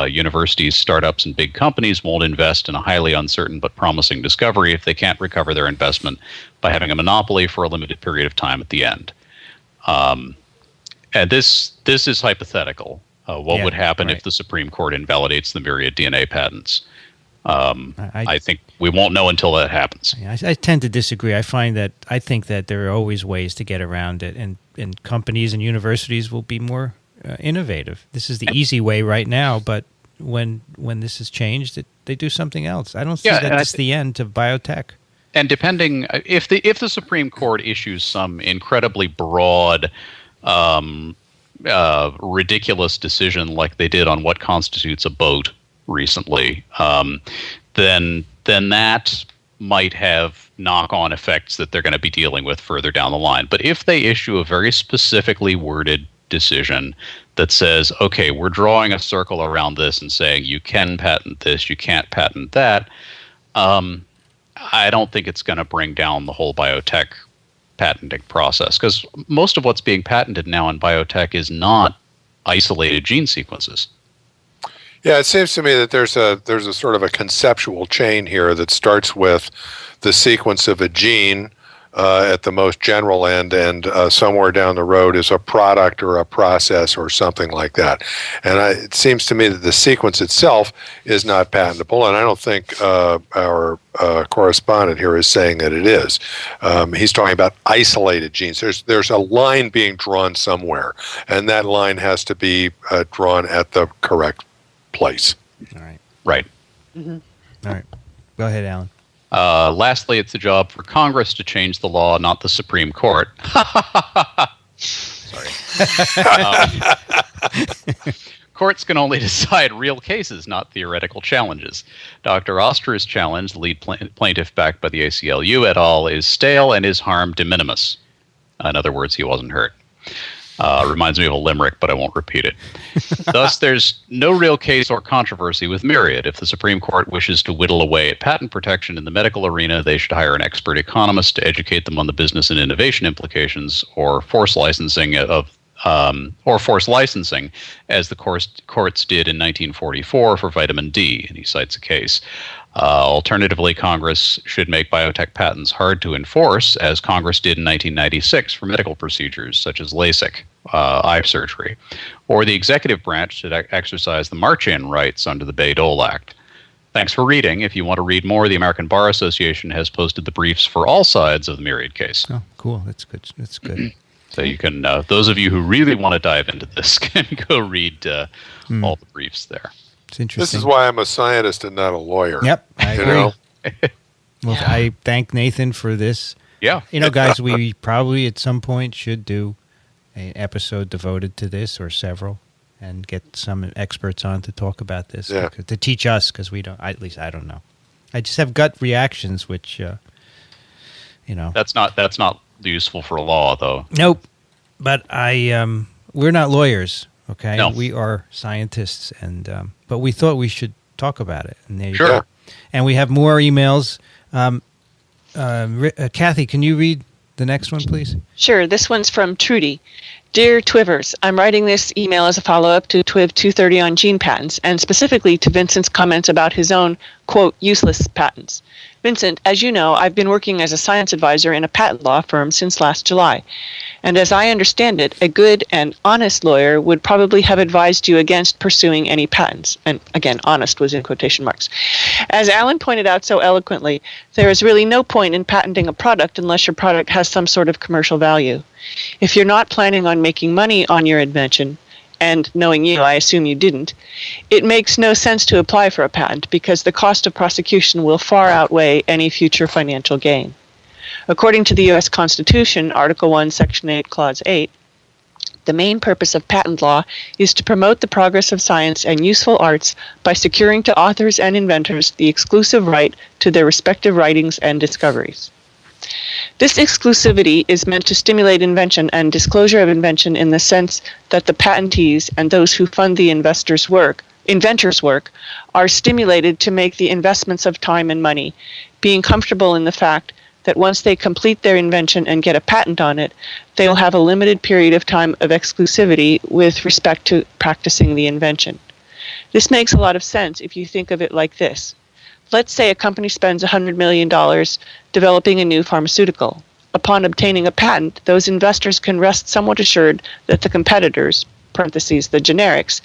Universities, startups, and big companies won't invest in a highly uncertain but promising discovery if they can't recover their investment by having a monopoly for a limited period of time at the end. And this is hypothetical. What would happen if the Supreme Court invalidates the Myriad DNA patents? I think we won't know until that happens. I tend to disagree. I think that there are always ways to get around it, and companies and universities will be more innovative. This is the easy way right now, but when this is changed, they do something else. I don't see that it's the end of biotech. And depending if the Supreme Court issues some incredibly broad, ridiculous decision like they did on what constitutes a boat recently, then that might have knock-on effects that they're going to be dealing with further down the line. But if they issue a very specifically worded decision that says, okay, we're drawing a circle around this and saying you can patent this, you can't patent that, I don't think it's going to bring down the whole biotech patenting process, because most of what's being patented now in biotech is not isolated gene sequences. Yeah, it seems to me that there's a sort of a conceptual chain here that starts with the sequence of a gene at the most general end, and somewhere down the road is a product or a process or something like that. And it seems to me that the sequence itself is not patentable, and I don't think our correspondent here is saying that it is. He's talking about isolated genes. There's a line being drawn somewhere, and that line has to be drawn at the correct place. All right. Right. Mm-hmm. All right. Go ahead, Alan. Lastly, it's the job for Congress to change the law, not the Supreme Court. Sorry. Courts can only decide real cases, not theoretical challenges. Dr. Oster's challenge, the lead plaintiff backed by the ACLU et al., is stale and his harm de minimis. In other words, he wasn't hurt. Reminds me of a limerick, but I won't repeat it. Thus, there's no real case or controversy with Myriad. If the Supreme Court wishes to whittle away at patent protection in the medical arena, they should hire an expert economist to educate them on the business and innovation implications, or force licensing as the courts did in 1944 for vitamin D, and he cites a case. Alternatively, Congress should make biotech patents hard to enforce, as Congress did in 1996 for medical procedures such as LASIK, eye surgery. Or the executive branch should exercise the march-in rights under the Bayh-Dole Act. Thanks for reading. If you want to read more, the American Bar Association has posted the briefs for all sides of the Myriad case. Oh, cool. That's good. That's good. So you can, those of you who really want to dive into this can go read all the briefs there. It's interesting. This is why I'm a scientist and not a lawyer. Yep, I agree. know? Well, I thank Nathan for this. Yeah. You know, guys, we probably at some point should do an episode devoted to this, or several, and get some experts on to talk about this, to teach us, because we don't. At least I don't know. I just have gut reactions, which, That's not useful for law, though. Nope. But we're not lawyers. Okay, no. We are scientists, and but we thought we should talk about it. And there you Sure. go. And we have more emails. Kathy, can you read the next one, please? Sure. This one's from Trudy. Dear TWiVers, I'm writing this email as a follow-up to TWiV 230 on gene patents, and specifically to Vincent's comments about his own, quote, useless patents. Vincent, as you know, I've been working as a science advisor in a patent law firm since last July. And as I understand it, a good and honest lawyer would probably have advised you against pursuing any patents. And again, honest was in quotation marks. As Alan pointed out so eloquently, there is really no point in patenting a product unless your product has some sort of commercial value. If you're not planning on making money on your invention, and knowing you, I assume you didn't, it makes no sense to apply for a patent because the cost of prosecution will far outweigh any future financial gain. According to the U.S. Constitution, Article 1, Section 8, Clause 8, the main purpose of patent law is to promote the progress of science and useful arts by securing to authors and inventors the exclusive right to their respective writings and discoveries. This exclusivity is meant to stimulate invention and disclosure of invention in the sense that the patentees and those who fund the inventor's work are stimulated to make the investments of time and money, being comfortable in the fact that once they complete their invention and get a patent on it, they will have a limited period of time of exclusivity with respect to practicing the invention. This makes a lot of sense if you think of it like this. Let's say a company spends $100 million developing a new pharmaceutical. Upon obtaining a patent, those investors can rest somewhat assured that the competitors, parentheses, the generics,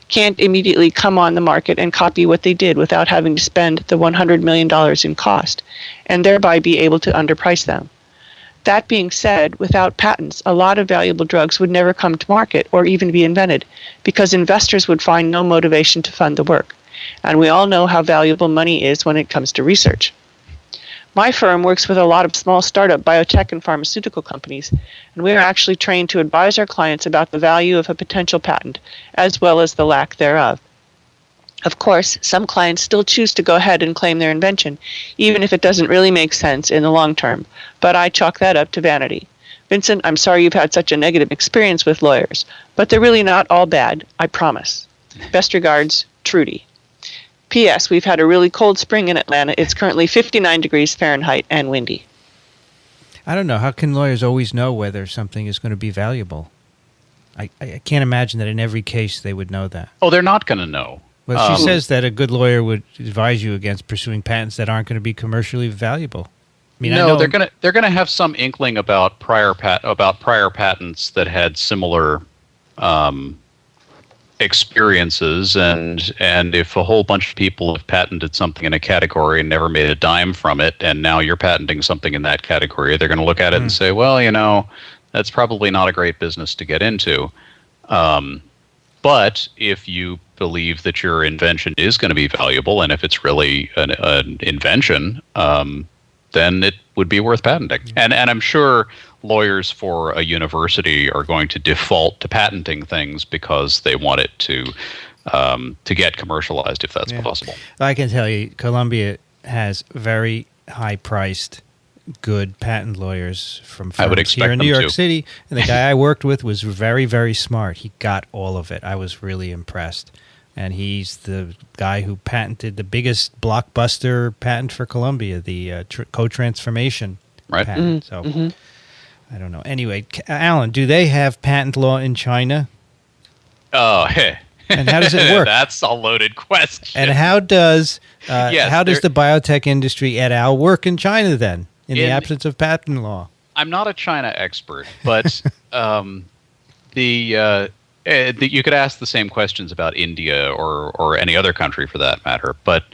can't immediately come on the market and copy what they did without having to spend the $100 million in cost, and thereby be able to underprice them. That being said, without patents, a lot of valuable drugs would never come to market or even be invented, because investors would find no motivation to fund the work. And we all know how valuable money is when it comes to research. My firm works with a lot of small startup biotech and pharmaceutical companies, and we are actually trained to advise our clients about the value of a potential patent, as well as the lack thereof. Of course, some clients still choose to go ahead and claim their invention, even if it doesn't really make sense in the long term, but I chalk that up to vanity. Vincent, I'm sorry you've had such a negative experience with lawyers, but they're really not all bad, I promise. Best regards, Trudy. P.S. We've had a really cold spring in Atlanta. It's currently 59 degrees Fahrenheit and windy. I don't know. How can lawyers always know whether something is going to be valuable? I can't imagine that in every case they would know that. Oh, they're not going to know. Well, she says that a good lawyer would advise you against pursuing patents that aren't going to be commercially valuable. I mean, no, they're going to have some inkling about prior patents that had similar experiences, and if a whole bunch of people have patented something in a category and never made a dime from it, and now you're patenting something in that category, they're going to look at it and say, well, that's probably not a great business to get into. But if you believe that your invention is going to be valuable, and if it's really an invention, then it would be worth patenting. And I'm sure lawyers for a university are going to default to patenting things because they want it to get commercialized if that's possible. I can tell you, Columbia has very high-priced, good patent lawyers from firms here in New York City. And the guy I worked with was very, very smart. He got all of it. I was really impressed. And he's the guy who patented the biggest blockbuster patent for Columbia, the co-transformation patent. So I don't know. Anyway, Alan, do they have patent law in China? Oh, hey. And how does it work? That's a loaded question. And how does the biotech industry et al. Work in China then, in the absence of patent law? I'm not a China expert, but you could ask the same questions about India or any other country for that matter. But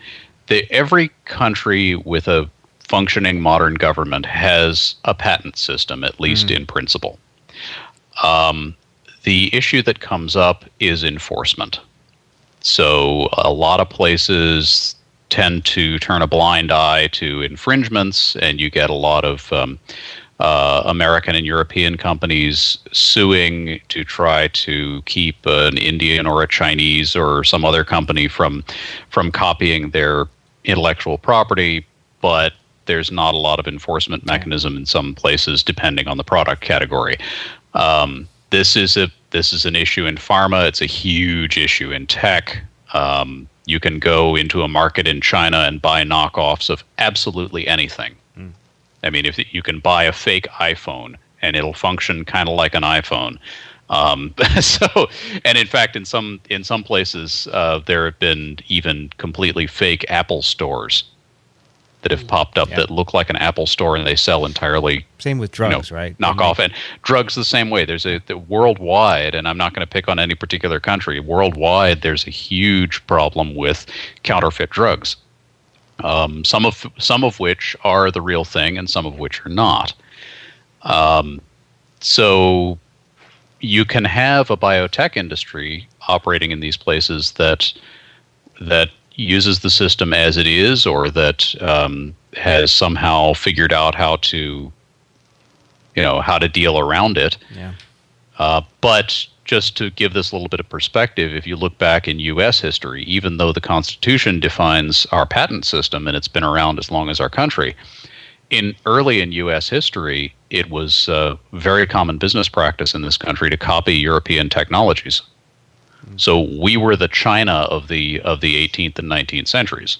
every country with a functioning modern government has a patent system, at least in principle. The issue that comes up is enforcement. So a lot of places tend to turn a blind eye to infringements, and you get a lot of American and European companies suing to try to keep an Indian or a Chinese or some other company from copying their intellectual property, but there's not a lot of enforcement mechanism in some places depending on the product category. This is an issue in pharma. It's a huge issue in tech. You can go into a market in China and buy knockoffs of absolutely anything. I mean, if you can buy a fake iPhone and it'll function kind of like an iPhone. And in fact, in some places, there have been even completely fake Apple stores that have popped up that look like an Apple store, and they sell entirely. Same with drugs, right? Knockoff, and drugs the same way. There's worldwide, and I'm not going to pick on any particular country. Worldwide, there's a huge problem with counterfeit drugs. Some of which are the real thing, and some of which are not. So you can have a biotech industry operating in these places that uses the system as it is, or that has somehow figured out how to deal around it. But just to give this a little bit of perspective, if you look back in U.S. history, even though the Constitution defines our patent system and it's been around as long as our country, early in U.S. history, it was very common business practice in this country to copy European technologies. So we were the China of the 18th and 19th centuries.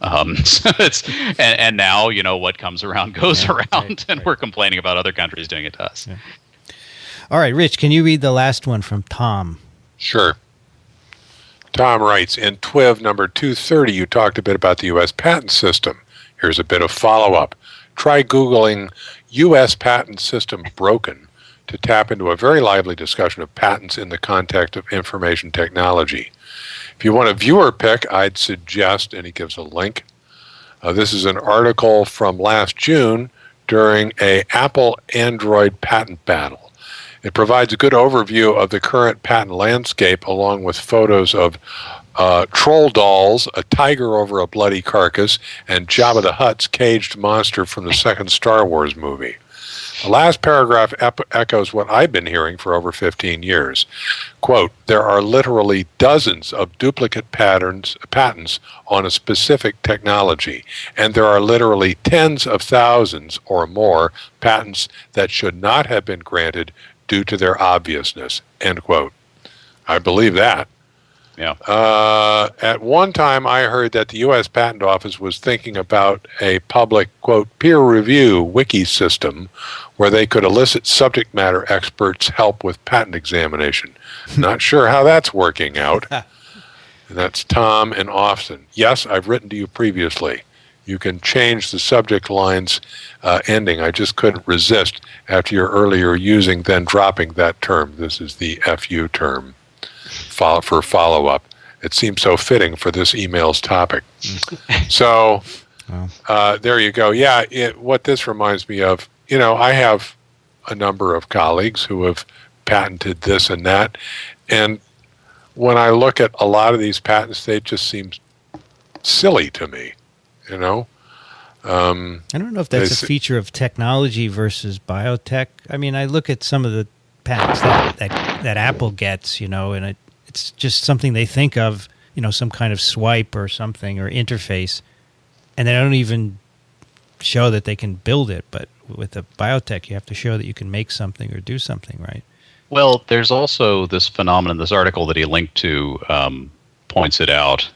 And now, what comes around goes around, and we're complaining about other countries doing it to us. Yeah. All right, Rich, can you read the last one from Tom? Sure. Tom writes, in TWiV number 230, you talked a bit about the U.S. patent system. Here's a bit of follow-up. Try Googling U.S. patent system broken to tap into a very lively discussion of patents in the context of information technology. If you want a viewer pick, I'd suggest, and he gives a link, this is an article from last June during a Apple Android patent battle. It provides a good overview of the current patent landscape, along with photos of troll dolls, a tiger over a bloody carcass, and Jabba the Hutt's caged monster from the second Star Wars movie. The last paragraph echoes what I've been hearing for over 15 years. Quote, there are literally dozens of duplicate patents on a specific technology, and there are literally tens of thousands or more patents that should not have been granted due to their obviousness, end quote. I believe that. Yeah. At one time, I heard that the U.S. Patent Office was thinking about a public, quote, peer review wiki system where they could elicit subject matter experts' help with patent examination. Not sure how that's working out. And that's Tom in Austin. Yes, I've written to you previously. You can change the subject line's ending. I just couldn't resist after your earlier using, then dropping that term. This is the FU term for follow-up. It seems so fitting for this email's topic. So there you go. Yeah, what this reminds me of, I have a number of colleagues who have patented this and that. And when I look at a lot of these patents, they just seem silly to me. I don't know if that's a feature of technology versus biotech. I mean, I look at some of the patents that Apple gets, and it's just something they think of, some kind of swipe or something or interface, and they don't even show that they can build it. But with a biotech, you have to show that you can make something or do something, right? Well, there's also this phenomenon, this article that he linked to points it out.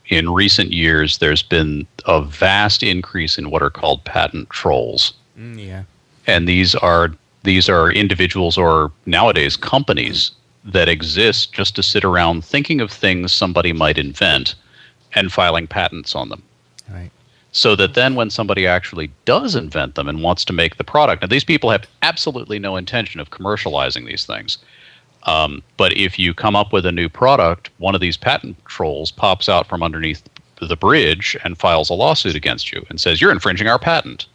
In recent years, there's been a vast increase in what are called patent trolls. Yeah. And these are individuals or nowadays companies that exist just to sit around thinking of things somebody might invent and filing patents on them. Right. So that then when somebody actually does invent them and wants to make the product, now these people have absolutely no intention of commercializing these things. But if you come up with a new product, one of these patent trolls pops out from underneath the bridge and files a lawsuit against you and says, you're infringing our patent.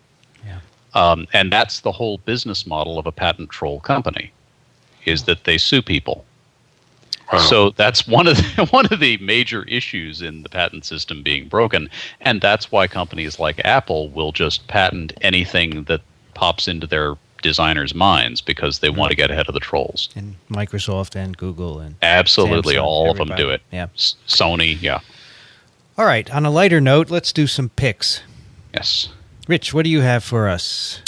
Yeah. And that's the whole business model of a patent troll company, is that they sue people. Wow. So that's one of the major issues in the patent system being broken, and that's why companies like Apple will just patent anything that pops into their designers' minds because they want to get ahead of the trolls. And Microsoft and Google and absolutely Samsung, all everybody. of them do it. Yeah. Sony, yeah. All right. On a lighter note, let's do some picks. Yes. Rich, what do you have for us?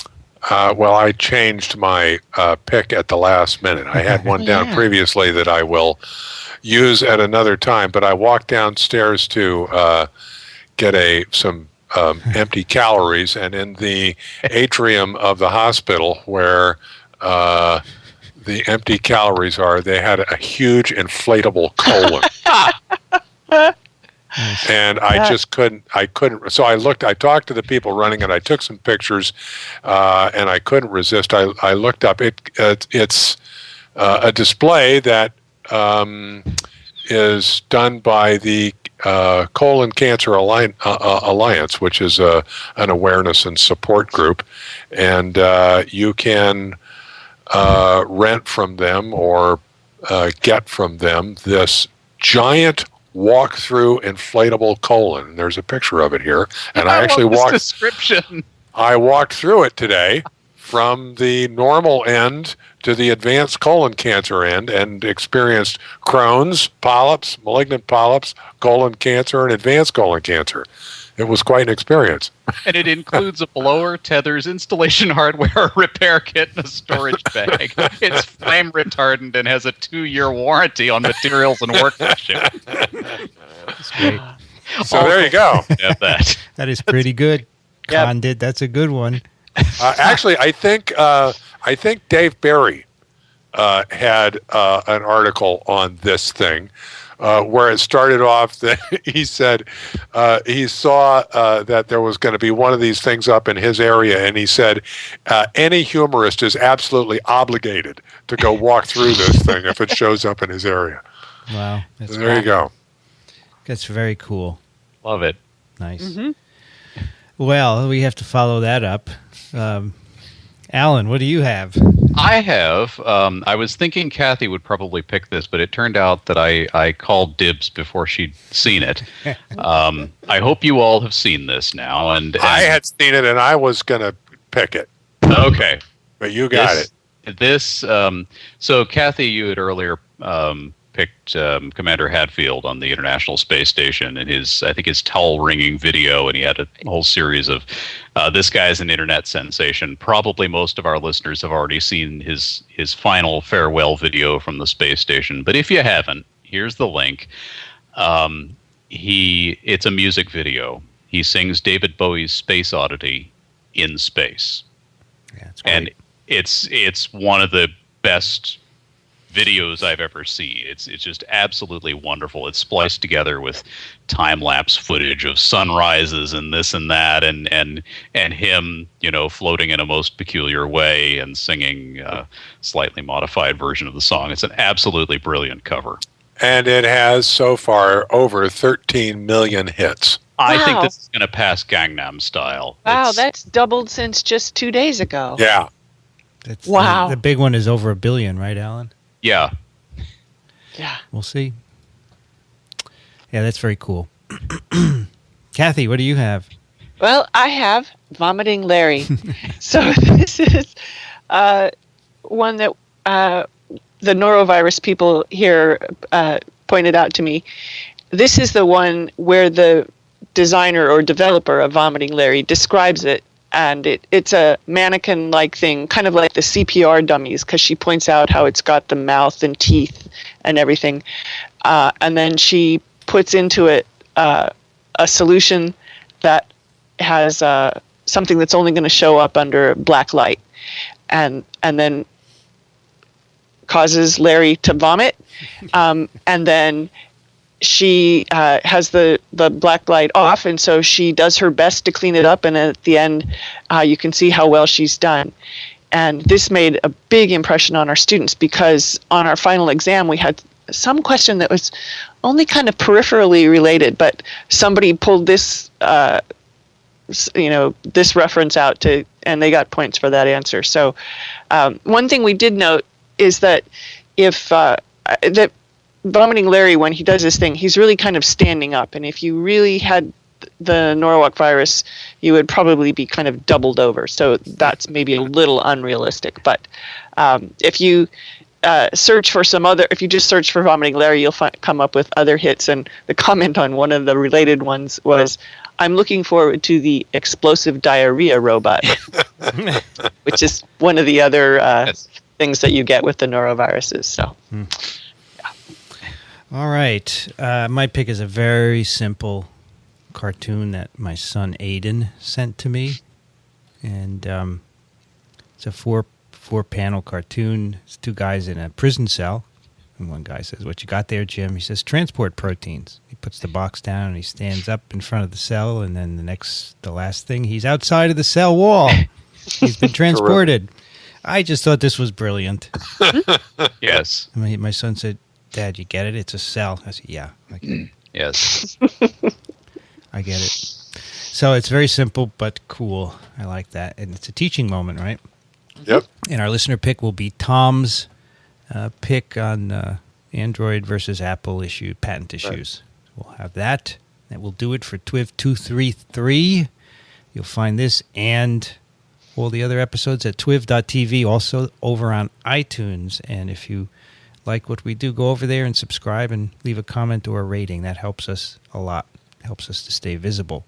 Well, I changed my pick at the last minute. I had one down previously that I will use at another time, but I walked downstairs to get some empty calories, and in the atrium of the hospital where the empty calories are, they had a huge inflatable colon. And I just couldn't, so I talked to the people running it, I took some pictures, and I couldn't resist. I looked up, it's a display that is done by the Colon Cancer Alliance, which is an awareness and support group, and you can rent from them or get from them this giant walk-through inflatable colon. There's a picture of it here, and I actually walked. Description. I walked through it today from the normal end to the advanced colon cancer end, and experienced Crohn's, polyps, malignant polyps, colon cancer, and advanced colon cancer. It was quite an experience. And it includes a blower, tethers, installation hardware, repair kit, and a storage bag. It's flame retardant and has a 2-year warranty on materials and workmanship. That's great. So there you go. Have that. That is pretty good. Yep. Condit, that's a good one. Actually, I think Dave Barry had an article on this thing. Where it started off that he said he saw that there was going to be one of these things up in his area, and he said any humorist is absolutely obligated to go walk through this thing if it shows up in his area. Wow. So there you go. That's very cool. Love it. Nice. Mm-hmm. Well, we have to follow that up. Alan, what do you have? I have. I was thinking Kathy would probably pick this, but it turned out that I called dibs before she'd seen it. I hope you all have seen this now. And I had seen it, and I was going to pick it. Okay. But you got it. So Kathy, you had earlier picked Commander Hadfield on the International Space Station and his towel ringing video, and he had a whole series of this guy's an internet sensation. Probably most of our listeners have already seen his final farewell video from the space station, but if you haven't, here's the link. It's a music video. He sings David Bowie's Space Oddity in space. Yeah, it's great. And it's one of the best videos I've ever seen. It's just absolutely wonderful. It's spliced together with time-lapse footage of sunrises and this and that, and him, floating in a most peculiar way and singing a slightly modified version of the song. It's an absolutely brilliant cover. And it has so far over 13 million hits. I Wow. think this is going to pass Gangnam Style. Wow, that's doubled since just 2 days ago. Yeah. Wow. The big one is over 1 billion, right, Alan? Yeah. Yeah. We'll see. Yeah, that's very cool. Kathy, what do you have? Well, I have Vomiting Larry. So this is one that the norovirus people here pointed out to me. This is the one where the designer or developer of Vomiting Larry describes it, and it's a mannequin-like thing, kind of like the CPR dummies, because she points out how it's got the mouth and teeth and everything. And then she puts into it a solution that has something that's only going to show up under black light, and then causes Larry to vomit, and then she has the black light off, and so she does her best to clean it up, and at the end you can see how well she's done. And this made a big impression on our students, because on our final exam we had some question that was only kind of peripherally related, but somebody pulled this this reference out to, and they got points for that answer. So one thing we did note is that if that Vomiting Larry, when he does this thing, he's really kind of standing up, and if you really had the Norwalk virus, you would probably be kind of doubled over. So that's maybe a little unrealistic. But if you search for if you just search for Vomiting Larry, you'll come up with other hits. And the comment on one of the related ones was, "I'm looking forward to the explosive diarrhea robot," which is one of the other things that you get with the noroviruses. So. All right. My pick is a very simple cartoon that my son Aiden sent to me. And it's a four-panel cartoon. It's two guys in a prison cell. And one guy says, "What you got there, Jim?" He says, "Transport proteins." He puts the box down and he stands up in front of the cell. And then the last thing, he's outside of the cell wall. He's been transported. I just thought this was brilliant. Yes. My son said, "Dad, you get it? It's a cell." I said, "Yeah, I get it." Yes. I get it. So it's very simple but cool. I like that. And it's a teaching moment, right? Yep. And our listener pick will be Tom's pick on Android versus Apple patent issues. Right. We'll have that. That will do it for TWiV 233. You'll find this and all the other episodes at twiv.tv, also over on iTunes. And if you like what we do, go over there and subscribe and leave a comment or a rating. That helps us a lot. It helps us to stay visible.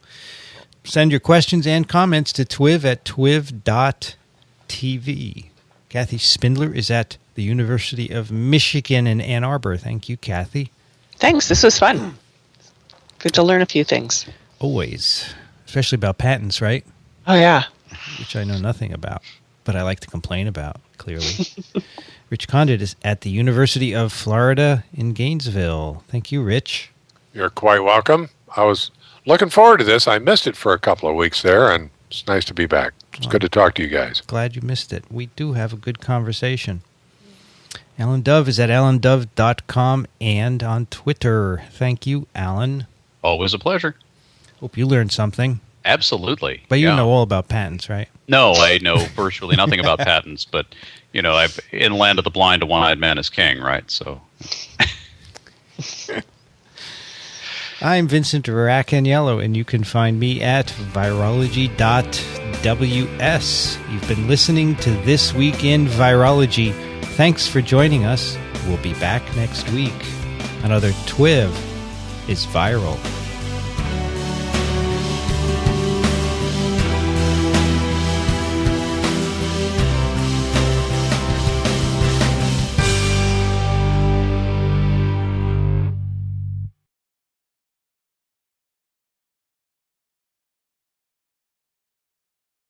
Send your questions and comments to TWiV at twiv.tv. Kathy Spindler is at the University of Michigan in Ann Arbor. Thank you, Kathy. Thanks. This was fun. Good to learn a few things. Always. Especially about patents, right? Oh, yeah. Which I know nothing about, but I like to complain about, clearly. Rich Condit is at the University of Florida in Gainesville. Thank you, Rich. You're quite welcome. I was looking forward to this. I missed it for a couple of weeks there, and it's nice to be back. It's good to talk to you guys. Glad you missed it. We do have a good conversation. Alan Dove is at alandove.com and on Twitter. Thank you, Alan. Always a pleasure. Hope you learned something. Absolutely. But you know all about patents, right? No, I know virtually nothing about patents, but, I've in Land of the Blind, a one-eyed man is king, right? So... I'm Vincent Racaniello, and you can find me at virology.ws. You've been listening to This Week in Virology. Thanks for joining us. We'll be back next week. Another TWiV is viral.